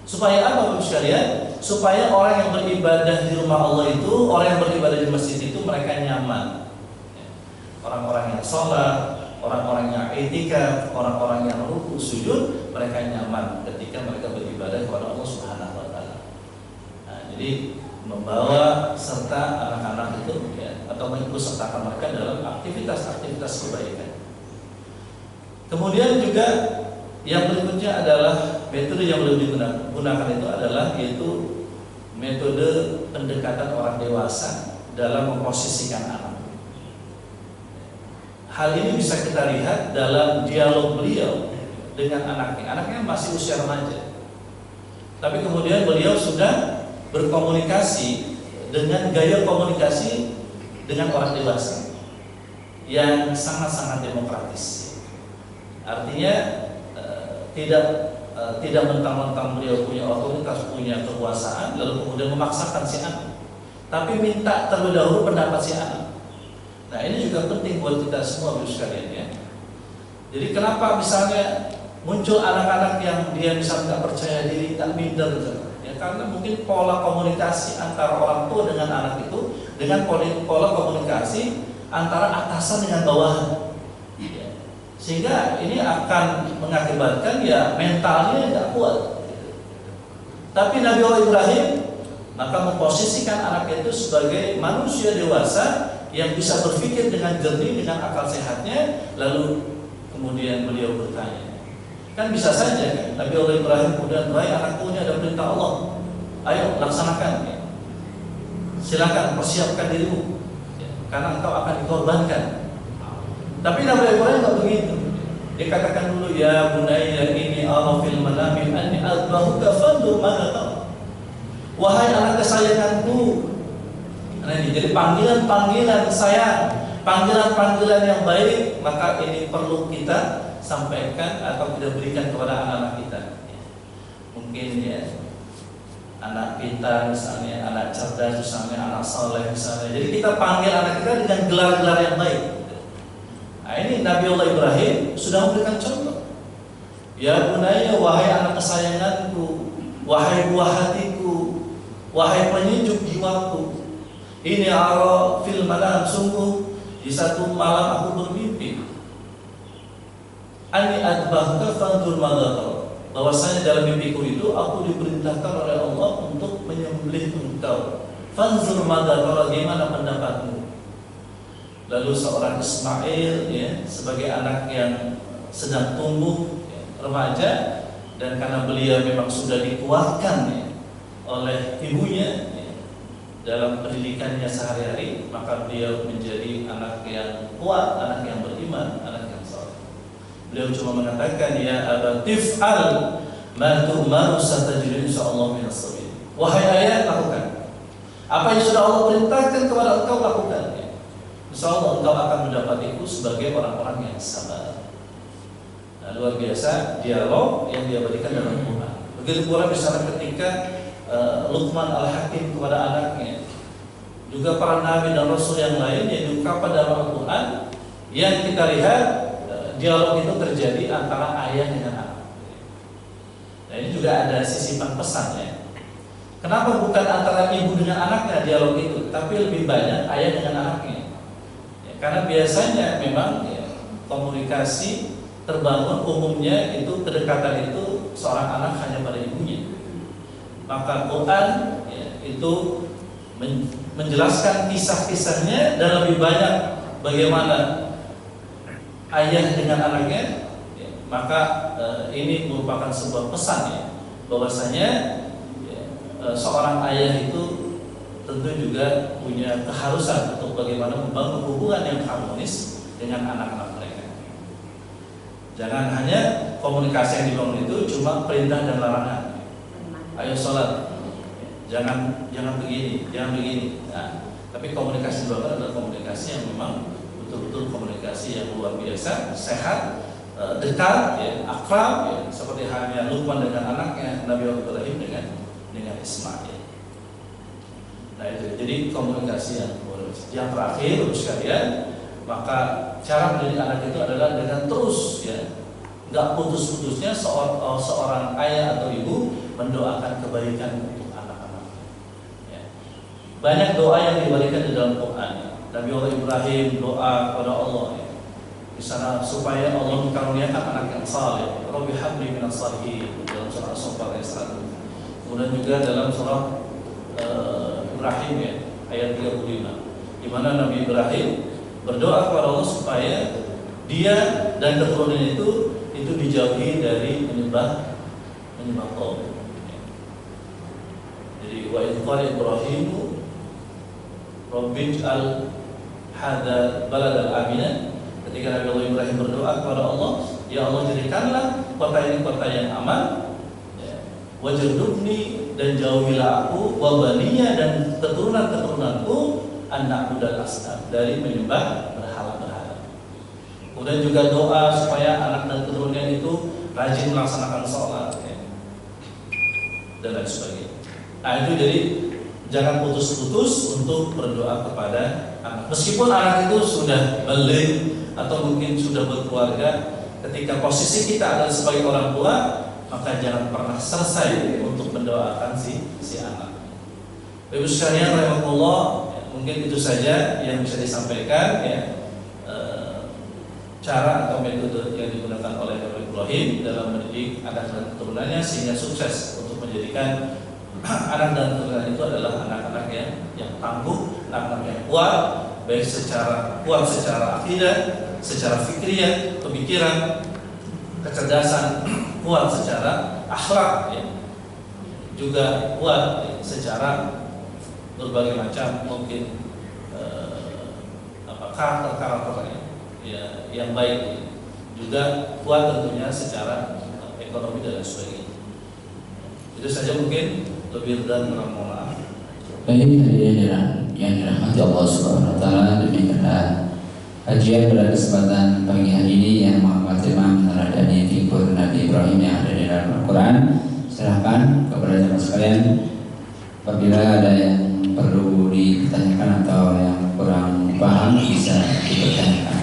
Supaya apa, Bapak sekalian? Supaya orang yang beribadah di rumah Allah itu, orang yang beribadah di masjid itu, mereka nyaman. Orang-orang yang sholat, orang-orang yang i'tikaf, orang-orang yang ruku sujud, mereka nyaman ketika mereka beribadah kepada Allah Subhanahu wa taala. Nah, jadi membawa serta anak-anak itu, ya, atau mengikut sertakan mereka dalam aktivitas-aktivitas kebaikan. Kemudian juga yang berikutnya adalah metode yang lebih digunakan itu adalah yaitu metode pendekatan orang dewasa dalam memposisikan anak. hal ini bisa kita lihat dalam dialog beliau dengan anaknya. Anaknya masih usia remaja, tapi kemudian beliau sudah berkomunikasi dengan gaya komunikasi dengan orang dewasa yang sangat-sangat demokratis. Artinya tidak mentang-mentang beliau punya otoritas, punya kekuasaan, lalu kemudian memaksakan si anak, tapi minta terlebih dahulu pendapat si anak. Nah, ini juga penting buat kita semua Bapak sekalian ya. Jadi kenapa misalnya muncul anak-anak yang dia misalnya nggak percaya diri, tak minder gitu. Ya karena mungkin pola komunikasi antara orang tua dengan anak itu dengan pola komunikasi antara atasan dengan bawahan. Ya. Sehingga ini akan mengakibatkan ya mentalnya nggak kuat. Tapi Nabi Allah Ibrahim maka memposisikan anaknya itu sebagai manusia dewasa yang bisa berpikir dengan jernih, dengan akal sehatnya. Lalu kemudian beliau bertanya, kan bisa saja kan Nabi Allah Ibrahim kemudian, "Wahai anakku, ini ada perintah Allah, ayo laksanakan ya. Silakan persiapkan dirimu ya, karena engkau akan dikorbankan." Tapi Nabi Ibrahim tidak begitu. Dia katakan dulu, "Ya bunayya inni ara fil manami anni adbahuka fandur madza tara." Wahai anak kesayanganku. Nah ini jadi panggilan sayang, panggilan yang baik, maka ini perlu kita sampaikan atau kita berikan kepada anak-anak kita. Mungkin ya anak pintar misalnya, anak cerdas misalnya, anak saleh misalnya. Jadi kita panggil anak kita dengan gelar-gelar yang baik. Nah ini Nabi Allah Ibrahim sudah memberikan contoh. Ya bunayya, wahai anak kesayanganku, wahai buah hatiku, wahai penyejuk jiwaku. Ini ara fil manam, sungguh di satu malam aku bermimpi. Ani adbahka fanzur madza tara. Bahwasanya dalam mimpiku itu aku diperintahkan oleh Allah untuk menyembelih engkau. Fanzur madza tara, bagaimana pendapatmu? Lalu seorang Ismail ya, sebagai anak yang sedang tumbuh ya, remaja, dan karena beliau memang sudah dikuatkan ya, oleh ibunya dalam pendidikannya sehari-hari, maka beliau menjadi anak yang kuat, anak yang beriman, anak yang saleh. Beliau cuma mengatakan, "Ya abatif al ma tu'maru satajidun insyaallah minas sabirin." Wahai ayah, lakukan apa yang sudah Allah perintahkan kepada engkau, lakukan ya. Insyaallah engkau akan mendapatiku sebagai orang-orang yang sabar. Nah, luar biasa dialog yang dia berikan dalam Quran. Begitu pula misalnya ketika Luqman Al-Hakim kepada anaknya, juga para nabi dan rasul yang lain yang diungkapkan dalam Al-Quran, yang kita lihat dialog itu terjadi antara ayah dengan anak. Nah ini juga ada sisipan pesannya. Kenapa bukan antara ibu dengan anaknya dialog itu, tapi lebih banyak ayah dengan anaknya ya, karena biasanya memang ya, komunikasi terbangun umumnya itu, kedekatan itu seorang anak hanya pada ibunya. Maka Quran ya, itu menjelaskan kisah-kisahnya dan lebih banyak bagaimana ayah dengan anaknya ya, maka ini merupakan sebuah pesan ya, bahwasanya ya, seorang ayah itu tentu juga punya keharusan untuk bagaimana membangun hubungan yang harmonis dengan anak-anak mereka. Jangan hanya komunikasi yang dibangun itu cuma perintah dan larangan. Ayo sholat, jangan begini, jangan begini. Nah, tapi komunikasi dua adalah komunikasi yang memang betul-betul komunikasi yang luar biasa, sehat, dekat, ya, akrab, ya, seperti halnya Luqman dengan anaknya, Nabi Ibrahim dengan Ismail. Nah itu, jadi komunikasi yang luar biasa. Yang terakhir, sekalian, maka cara mendidik anak itu adalah dengan terus, ya, nggak putus-putusnya seorang ayah atau ibu mendoakan kebaikan untuk anak-anak. Ya. Banyak doa yang diberikan di dalam Quran. Nabi Allah Ibrahim doa kepada Allah ya, di sana supaya Allah menkaruniakan anak yang saleh. Rabbi habli minas salihin dalam surah As-Saffat ayat 100. Kemudian juga dalam surah Ibrahim ya, ayat 35, di mana Nabi Ibrahim berdoa kepada Allah supaya dia dan keturunannya itu dijauhi dari menyembah qaum. Jadi wa idh qala Ibrahim Rabbij'al hadza baladal amina Ketika Nabi Allah Ibrahim berdoa kepada Allah, ya Allah jadikanlah kota ini kota yang aman, wajurdubni dan jauhilah aku, wabaniya dan keturunan-keturunanku, anak budal asnam dari menyembah berhala-berhala. Kemudian juga doa supaya anak dan keturunannya itu rajin melaksanakan sholat dan lain sebagainya. Nah itu jadi jangan putus-putus untuk berdoa kepada anak. Meskipun anak itu sudah balik atau mungkin sudah berkeluarga, ketika posisi kita adalah sebagai orang tua, maka jangan pernah selesai untuk mendoakan si anak. Ibu sekalian rahimahullah, mungkin itu saja yang bisa disampaikan ya, cara atau metode yang digunakan oleh Nabi Ibrahim dalam mendidik anak dan keturunannya sehingga sukses untuk menjadikan anak dan keturunan itu adalah anak-anak yang tangguh, anak-anak yang kuat, baik secara akidah, secara fikriyah, pemikiran, kecerdasan, kuat secara akhlak, ya. Juga kuat secara berbagai macam mungkin karakter-karakternya ya, yang baik. Juga kuat tentunya secara ekonomi dan lain sebagainya. Itu saja mungkin, lebih dan kurang mohon maaf. Baik, hadirin yang dirahmati Allah Subhanahu wa taala, demikianlah kajian pada kesempatan pagi hari ini yang Muhammad Imam meneladani figur Nabi Ibrahim yang ada di dalam Al-Quran. Silahkan kepada jemaah sekalian, apabila ada yang perlu ditanyakan atau yang kurang paham bisa dipertanyakan.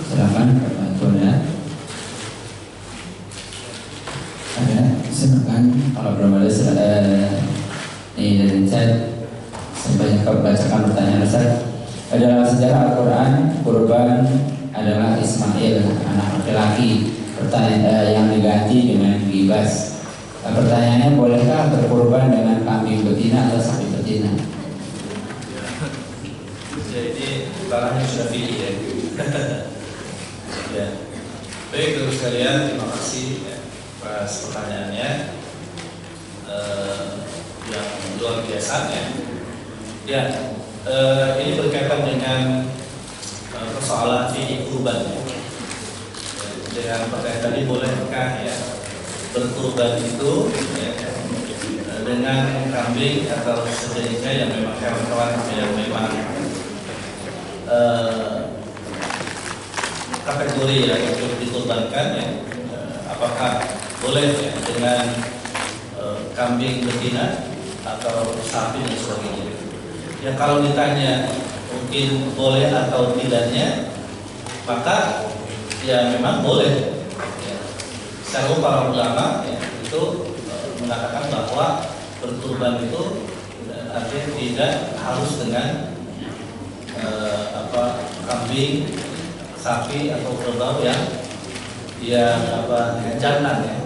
Silahkan kepada ada, silakan. Kalau belum ada ini dari chat. Saya bacakan pertanyaan Ustaz. Dalam sejarah Al-Quran, kurban adalah Ismail, anak laki-laki, yang diganti dengan gibas. Pertanyaannya, bolehkah berkurban dengan kambing betina atau sapi betina? Jadi barangnya sudah pilih ya. Ya. Baik teman sekalian, terima kasih atas pertanyaannya yang luar biasa ya. Ya, ini berkaitan dengan persoalan fikih kurban ya. Dengan pertanyaan tadi, bolehkah ya berkurban itu ya, dengan kambing atau sejenisnya yang memang hewan-hewan yang memang kategori ya untuk dikurbankan ya, apakah boleh ya, dengan kambing betina atau sapi dan sebagainya. Ya kalau ditanya mungkin boleh atau tidaknya, maka ya memang boleh. Ya. Secara para ulama ya, itu mengatakan bahwa berkurban itu artinya tidak harus dengan kambing, sapi atau kerbau yang jantan ya.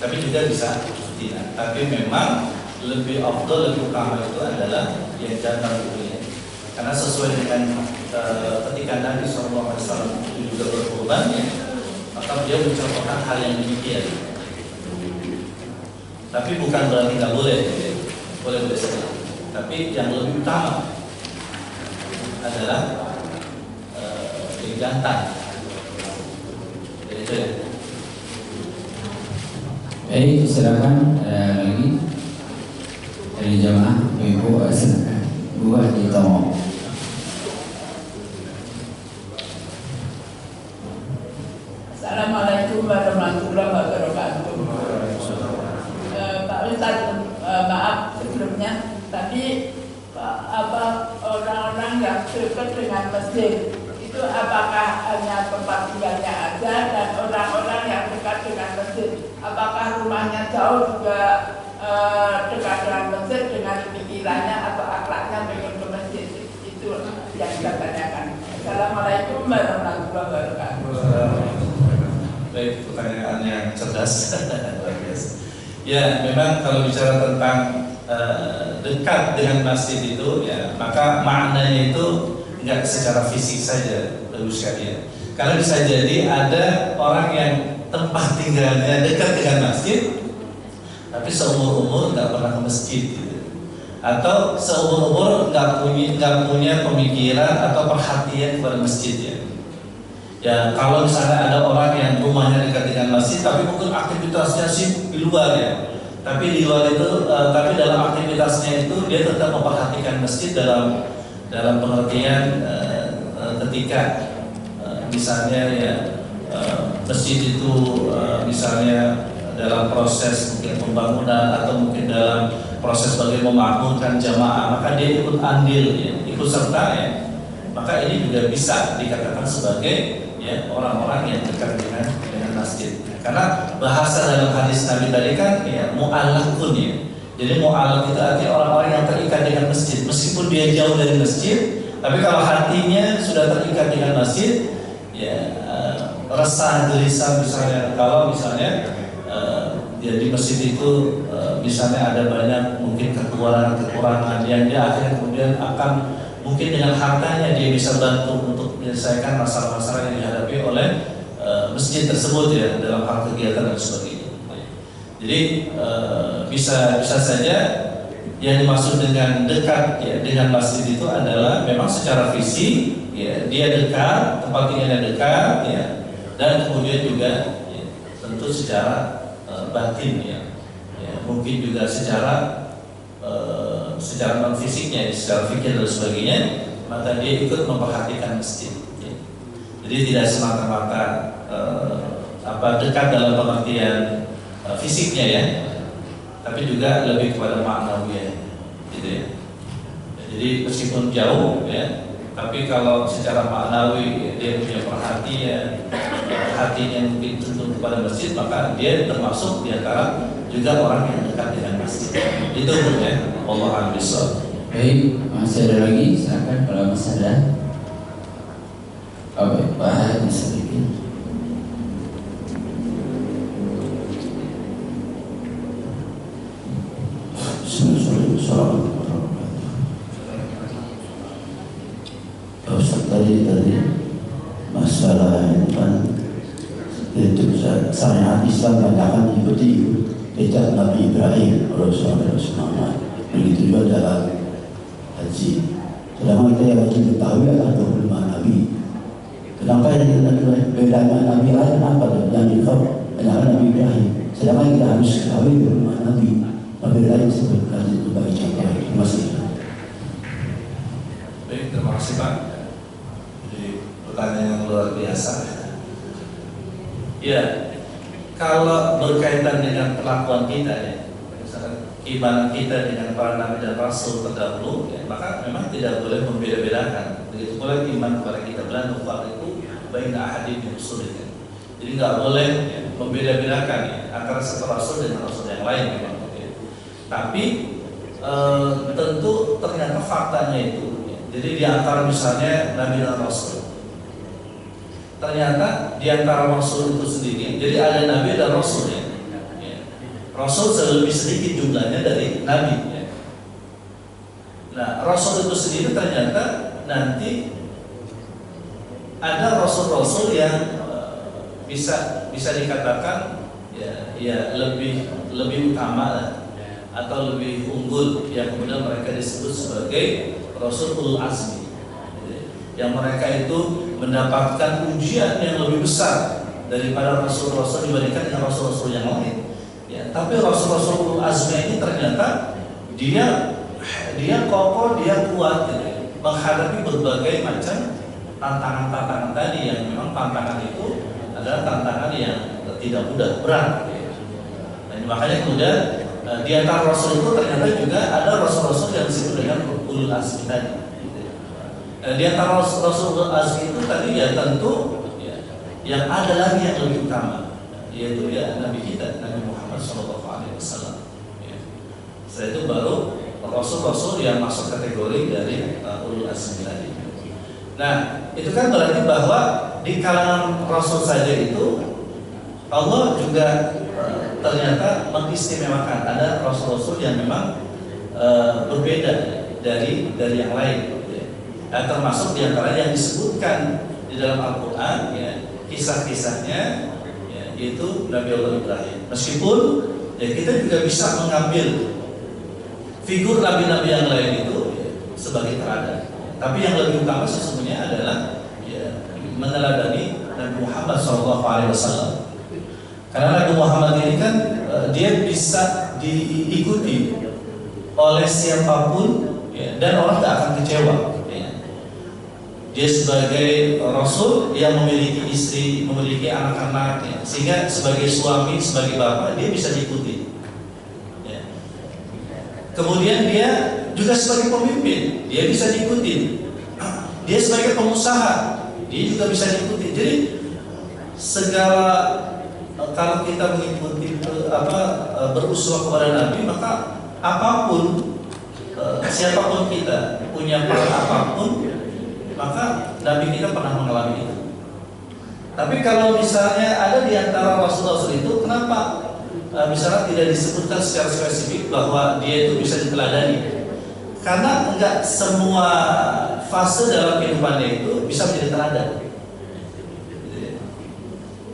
Tapi juga bisa tidak. Tapi memang lebih afdal, lebih utama itu adalah yang jantan itu ya. Karena sesuai dengan ketika Nabi SAW itu juga berkurban ya, maka dia mencontohkan hal yang demikian. Tapi bukan berarti nggak boleh, ya. Boleh saja. Tapi yang lebih utama adalah yang jantan. Jadi itu ya. Baik, silakan ada lagi dari jamaah Ibu, silakan Bu Haji Tomo. Assalamualaikum warahmatullahi wabarakatuh. Pak Ustaz, maaf sebelumnya, tapi orang-orang yang dekat dengan masjid itu apakah hanya tempat tinggalnya aja, dan orang-orang yang dekat dengan masjid apakah rumahnya jauh juga dekat dengan masjid dengan pikirannya atau akhlaknya pengen ke masjid? Itu yang saya tanyakan. Assalamualaikum warahmatullahi wabarakatuh. Baik, pertanyaan yang cerdas. Ya, memang kalau bicara tentang dekat dengan masjid itu, ya, maka maknanya itu nggak secara fisik saja, Bapak sekalian. Karena bisa jadi ada orang yang tempat tinggalnya dekat dengan masjid, tapi seumur-umur nggak pernah ke masjid, gitu. Atau seumur-umur nggak punya pemikiran atau perhatian kepada masjid ya. Ya, kalau misalnya ada orang yang rumahnya dekat dengan masjid, tapi mungkin aktivitasnya sih di luar ya. Tapi di luar itu, tapi dalam aktivitasnya itu dia tetap memperhatikan masjid dalam pengertian ketika misalnya ya masjid itu misalnya dalam proses mungkin pembangunan atau mungkin dalam proses bagaimana memakmurkan jamaah, maka dia ikut andil ya, ikut serta ya. Maka ini juga bisa dikatakan sebagai ya orang-orang yang dekat dengan masjid. Karena bahasa dalam hadis Nabi tadi kan ya mu'allaqun ya. Jadi mu'allaq itu artinya orang-orang yang terikat dengan masjid. Meskipun dia jauh dari masjid, tapi kalau hatinya sudah terikat dengan masjid, ya resah gelisah misalnya kalau misalnya ya di masjid itu misalnya ada banyak mungkin kekurangan yang dia akhirnya kemudian akan mungkin dengan hartanya dia bisa bantu untuk menyelesaikan masalah-masalah yang dihadapi oleh masjid tersebut ya dalam hal kegiatan dan sebagainya. Jadi bisa saja yang dimaksud dengan dekat ya dengan masjid itu adalah memang secara fisik ya dia dekat, tempat tinggalnya dekat ya, dan kemudian juga ya, tentu secara batin ya, mungkin juga secara non fisiknya, secara fikir dan sebagainya, maka dia ikut memperhatikan masjid. Ya. Jadi tidak semata-mata dekat dalam pengertian fisiknya ya, tapi juga lebih kepada maknawi gitu ya. Jadi meskipun jauh ya, tapi kalau secara maknawi dia punya perhatian, hatinya mungkin tunduk kepada masjid, maka dia termasuk di antara juga orang yang dekat dengan masjid. Itu ya, Allah a'lam bishawab. Baik, masih ada lagi, silakan kalau masih ada. Baik, Pak sedikit. Ustaz tadi masalah itu syariat Islam mengatakan ikuti jejak Nabi Ibrahim Rasulullah. Begitu juga dalam haji. Sedangkan kita yang haji mengetahui adalah 25 Nabi. Kenapa yang bedanya Nabi lain apa yang dikatakan Nabi Ibrahim? Sedangkan kita harus ketahui 25 Nabi. Nabi lain sebutkan itu bagi contoh. Terima kasih. Baik, terima kasih Pak. Jadi pertanyaan yang luar biasa. Ya, kalau berkaitan dengan perlakuan kita ya, misalkan iman kita dengan para nabi dan rasul terdahulu, ya, maka memang tidak boleh membeda-bedakan. Begitu pula iman kepada kita belanda itu baina ahadin min rusulih. Jadi nggak boleh ya, membeda-bedakan ya, antara satu rasul dengan rasul yang lain memang. Ya. Tapi tentu ternyata faktanya itu. Ya. Jadi di antara misalnya nabi dan rasul, ternyata di antara rasul itu sendiri, jadi ada nabi dan rasul ya. Rasul lebih sedikit jumlahnya dari nabi ya. Nah, rasul itu sendiri ternyata nanti ada rasul-rasul yang bisa dikatakan ya lebih utama atau lebih unggul, yang kemudian mereka disebut sebagai rasul ulul azmi. Yang mereka itu mendapatkan ujian yang lebih besar daripada rasul-rasul dibandingkan dengan rasul-rasul yang lain. Ya, tapi rasul-rasul ulul azmi ini ternyata dia kokoh, dia kuat gitu, menghadapi berbagai macam tantangan-tantangan tadi, yang memang tantangan itu adalah tantangan yang tidak mudah, berat. Dan makanya kemudian di antara rasul itu ternyata juga ada rasul-rasul yang disebut dengan ulul azmi tadi. Di antara rasul ulul azmi itu tadi ya tentu ya, yang ada lagi yang lebih utama, yaitu ya Nabi kita, Nabi Muhammad SAW. Ya. Setelah itu baru rasul-rasul yang masuk kategori dari ulul azmi tadi. Nah, itu kan berarti bahwa di kalangan rasul saja itu Allah juga ternyata mengistimewakan, ada rasul-rasul yang memang berbeda dari yang lain. Ya. Termasuk di antara yang disebutkan di dalam Al-Quran, ya, kisah-kisahnya, ya, yaitu Nabi Allah Ibrahim. Meskipun ya, kita juga bisa mengambil figur nabi-nabi yang lain itu ya, sebagai teladan. Tapi yang lebih utama sesungguhnya adalah ya, meneladani Nabi Muhammad SAW. Karena Nabi Muhammad ini kan dia bisa diikuti oleh siapapun ya, dan orang tidak akan kecewa. Ya. Dia sebagai Rasul yang memiliki istri, memiliki anak-anak, ya. Sehingga sebagai suami, sebagai bapak dia bisa diikuti. Ya. Kemudian dia juga sebagai pemimpin, dia bisa diikuti. Dia sebagai pengusaha, dia juga bisa diikuti. Jadi segala kalau kita mengikuti beruswah kepada Nabi, maka apapun siapapun kita punya peran apapun, maka Nabi kita pernah mengalami itu. Tapi kalau misalnya ada di antara Rasul-Rasul itu, kenapa misalnya tidak disebutkan secara spesifik bahwa dia itu bisa diteladani? Karena enggak semua fase dalam kehidupannya itu bisa menjadi teladan.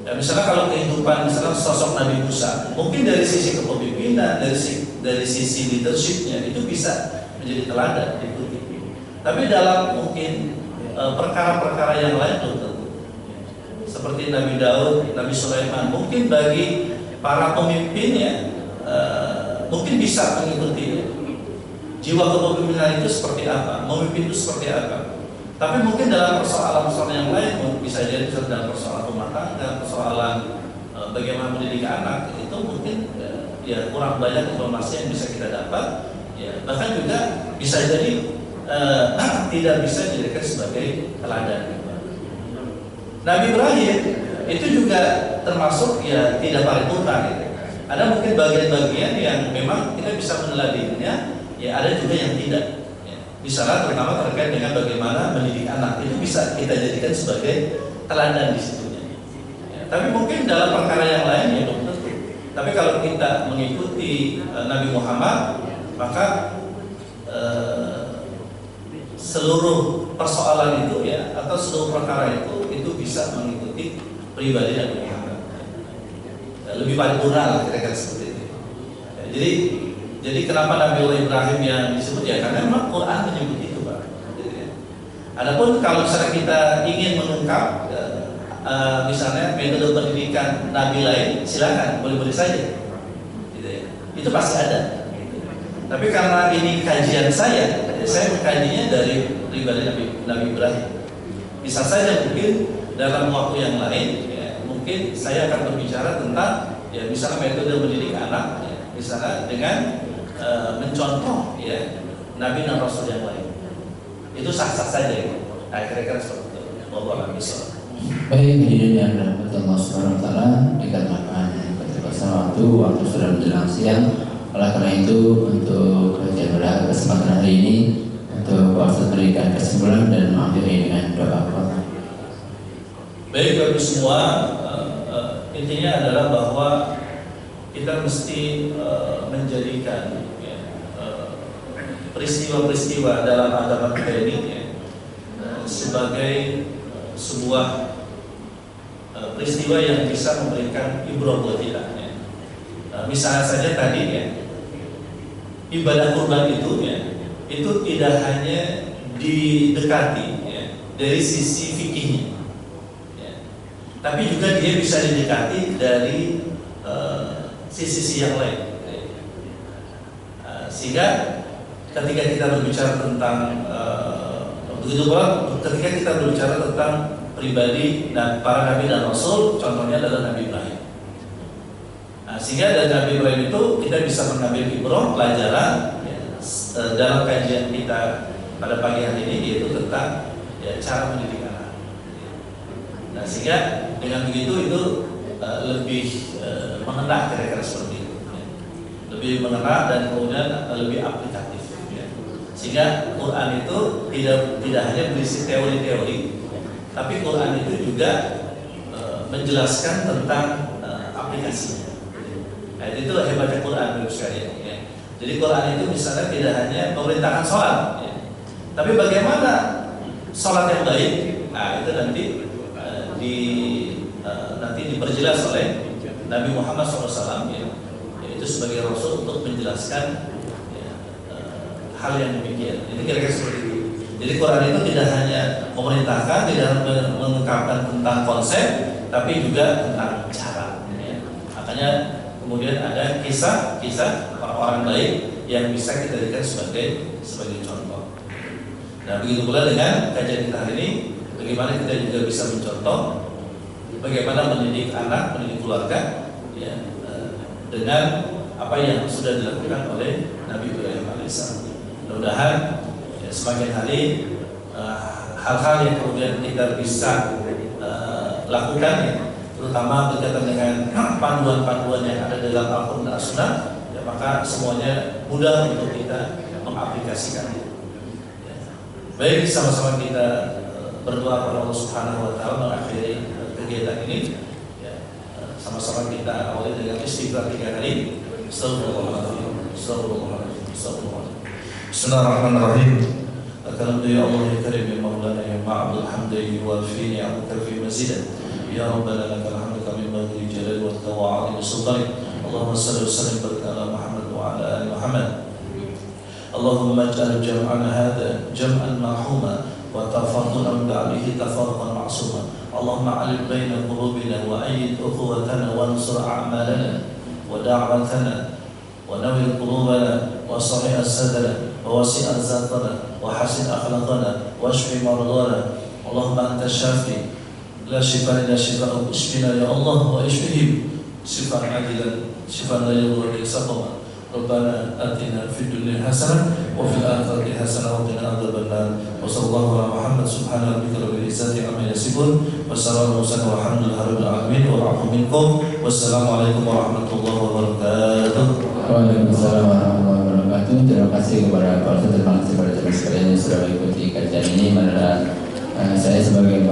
Ya, misalnya kalau kehidupan misalnya sosok Nabi Musa, mungkin dari sisi kepemimpinan, dari sisi leadershipnya itu bisa menjadi teladan diikuti. Tapi dalam mungkin perkara-perkara yang lain belum tentu. Seperti Nabi Daud, Nabi Sulaiman, mungkin bagi para pemimpinnya mungkin bisa mengikuti jiwa kepemimpinan itu seperti apa, memimpin itu seperti apa. Tapi mungkin dalam persoalan-persoalan yang lain, bisa jadi dalam persoalan rumah tangga, persoalan bagaimana mendidik anak, itu mungkin ya kurang banyak informasi yang bisa kita dapat. Ya, bahkan juga bisa jadi tidak bisa dijadikan sebagai teladan. Nabi Ibrahim itu juga termasuk ya tidak paripurna gitu. Ada mungkin bagian-bagian yang memang kita bisa meneladaninya, ya ada juga yang tidak. Misalnya terutama terkait dengan bagaimana mendidik anak, itu bisa kita jadikan sebagai teladan di situ. Ya, tapi mungkin dalam perkara yang lain ya belum tentu. Tapi kalau kita mengikuti Nabi Muhammad, maka seluruh persoalan itu ya atau seluruh perkara itu bisa mengikuti pribadi Nabi Muhammad. Ya, lebih paripurna lah kira-kira seperti itu. Ya, jadi kenapa Nabi Ibrahim yang disebut ya karena memang Quran menyebut itu, Pak. Adapun kalau misalnya kita ingin mengungkap misalnya metode pendidikan Nabi lain, silakan boleh-boleh saja. Gitu ya. Itu pasti ada. Tapi karena ini kajian saya mengkajinya dari pribadi Nabi Ibrahim. Bisa saja mungkin dalam waktu yang lain, ya, mungkin saya akan berbicara tentang ya misalnya metode mendidik anak, ya, misalnya dengan mencontoh ya Nabi dan Rasul yang lain. Itu sah-sah saja ya. Nah, kira-kira seperti itu. Wallahu a'lam bishawab. Baik, hadirin yang dirahmati Allah Subhanahu wa taala, dikarenakan keterbatasan waktu sudah menjelang siang. Oleh karena itu, untuk kajian pada kesempatan hari ini, untuk Ustaz memberikan kesimpulan dan mengakhiri dengan doa khotbah. Baik bagi semua, intinya adalah bahwa kita mesti menjadikan peristiwa-peristiwa dalam agama kita ini ya, sebagai sebuah peristiwa yang bisa memberikan ibrah buat kita. Ya. Misalnya saja tadi ya, ibadah kurban itu ya, itu tidak hanya didekati ya, dari sisi fikihnya, ya, tapi juga dia bisa didekati dari sisi yang lain. Sehingga ketika kita berbicara tentang begitu pula ketika kita berbicara tentang pribadi dan para nabi dan rasul, contohnya adalah Nabi Ibrahim. Sehingga dari Nabi Ibrahim itu kita bisa mengambil ibrah pelajaran ya, dalam kajian kita pada pagi hari ini, yaitu tentang ya, cara mendidik anak. Nah, sehingga dengan begitu itu lebih mengena kira-kira seperti itu, ya. Lebih mengena dan kemudian lebih aplikatif. Ya. Sehingga Quran itu tidak hanya berisi teori-teori, tapi Quran itu juga menjelaskan tentang aplikasinya. Nah, itu hebatnya Quran menurut sekalian. Ya. Jadi Quran itu misalnya tidak hanya memerintahkan sholat, ya. Tapi bagaimana sholat yang baik, nah itu nanti nanti diperjelas oleh Nabi Muhammad SAW, ya, yaitu sebagai Rasul untuk menjelaskan ya, hal yang demikian. Ini kira-kira seperti itu. Jadi Quran itu tidak hanya memerintahkan, tidak mengungkapkan tentang konsep, tapi juga tentang cara. Ya. Makanya kemudian ada kisah-kisah orang-orang baik yang bisa kita jadikan sebagai contoh. Nah, begitu pula dengan kajian kita hari ini, bagaimana kita juga bisa mencontoh bagaimana mendidik anak, mendidik keluarga, ya, dengan apa yang sudah dilakukan oleh Nabi Ibrahim alaihissalam. Mudah-mudahan ya, semakin hari hal-hal yang kemudian kita bisa lakukan, ya, terutama berkaitan dengan panduan-panduan yang ada dalam Al-Quran dan As-Sunnah, ya, maka semuanya mudah untuk kita mengaplikasikannya. Ya. Baik, sama-sama kita berdoa kepada Allah Subhanahu Wa Taala mengakhiri kegiatan ini. Ya. Sama-sama kita awali dengan istighfar 3 kali. Astagfirullahaladzim, astagfirullahaladzim, astagfirullahaladzim. Bismillahirrahmanirrahim. Alhamdulillah ya Allah ya Karim ya Maulana ya Ma'abdul Hamdi yuwafini amuka fi mazidah. Ya Rabbana lakal hamdu kami bagi jalal wa tawa'ali sultani. Allahumma salli wa sallim baraka ala Muhammad wa ala ali Muhammad. Allahumma ij'al jam'ana hadha jam'an marhuma wa tafarruqana min ba'dihi tafarruqan ma'suma. Allahumma alif baina qulubina wa ayyid ukhuwatana wa ansur a'malana wa da'watana wa nawwir qulubana wa sahih sadana wa wasi' arzaqana wa hasin akhlaqana wa ashfi maradana. Allahumma anta syafi la shifa illa shifa'u isfina ya Allah wa ishfihim shifa'an adilan shifa'an la yadurru saqama. Rabbana atina fid dunya hasanah wa fil akhirati hasanah wa qina adzabannar. Wa sallallahu ala Muhammad subhana rabbika rabbil izzati amma yasifun wa salamun walhamdulillahi rabbil alamin wa rahmatullahi minkum. Wassalamu alaikum warahmatullahi wabarakatuh. Waalaikumsalam warahmatullahi wabarakatuh. Terima kasih kepada para terima kasih kepada teman sekalian yang sudah mengikuti kajian ini. Saya sebagai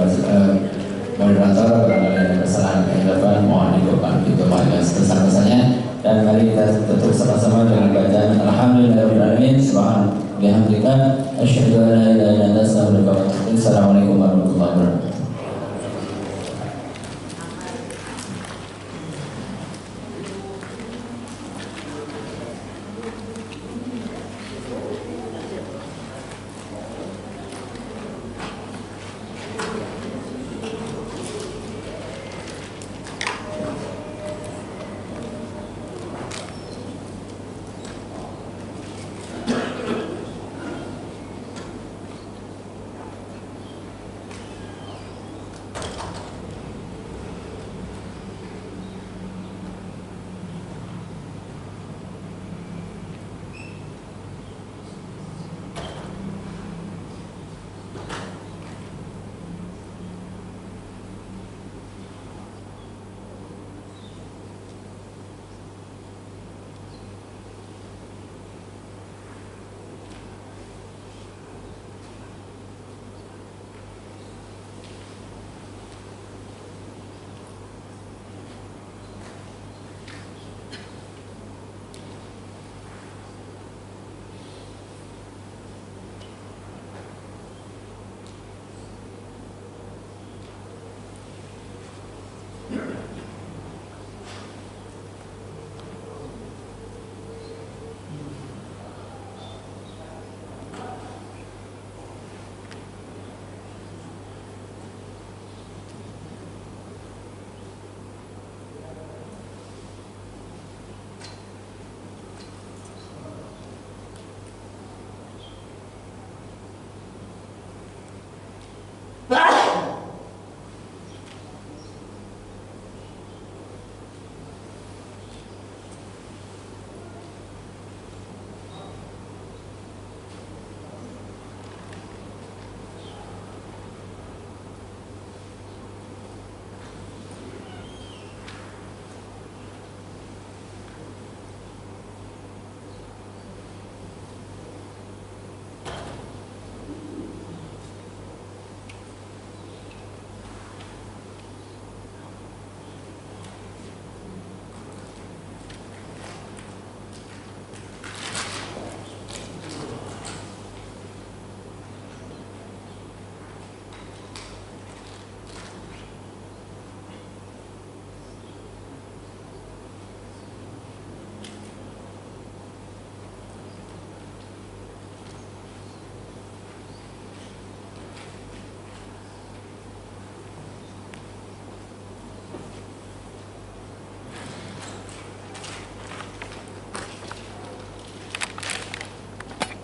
moderator kalau ada kesalahan kehilafan mohon didoakan sebesar-besarnya. Dan mari kita tutup sama-sama dengan bacaan Alhamdulillahirobbilalamin. Subhanallah bihamdika asyhadu an la ilaha illa anta astaghfiruka wa atubu ilaik. Assalamualaikum warahmatullahi wabarakatuh.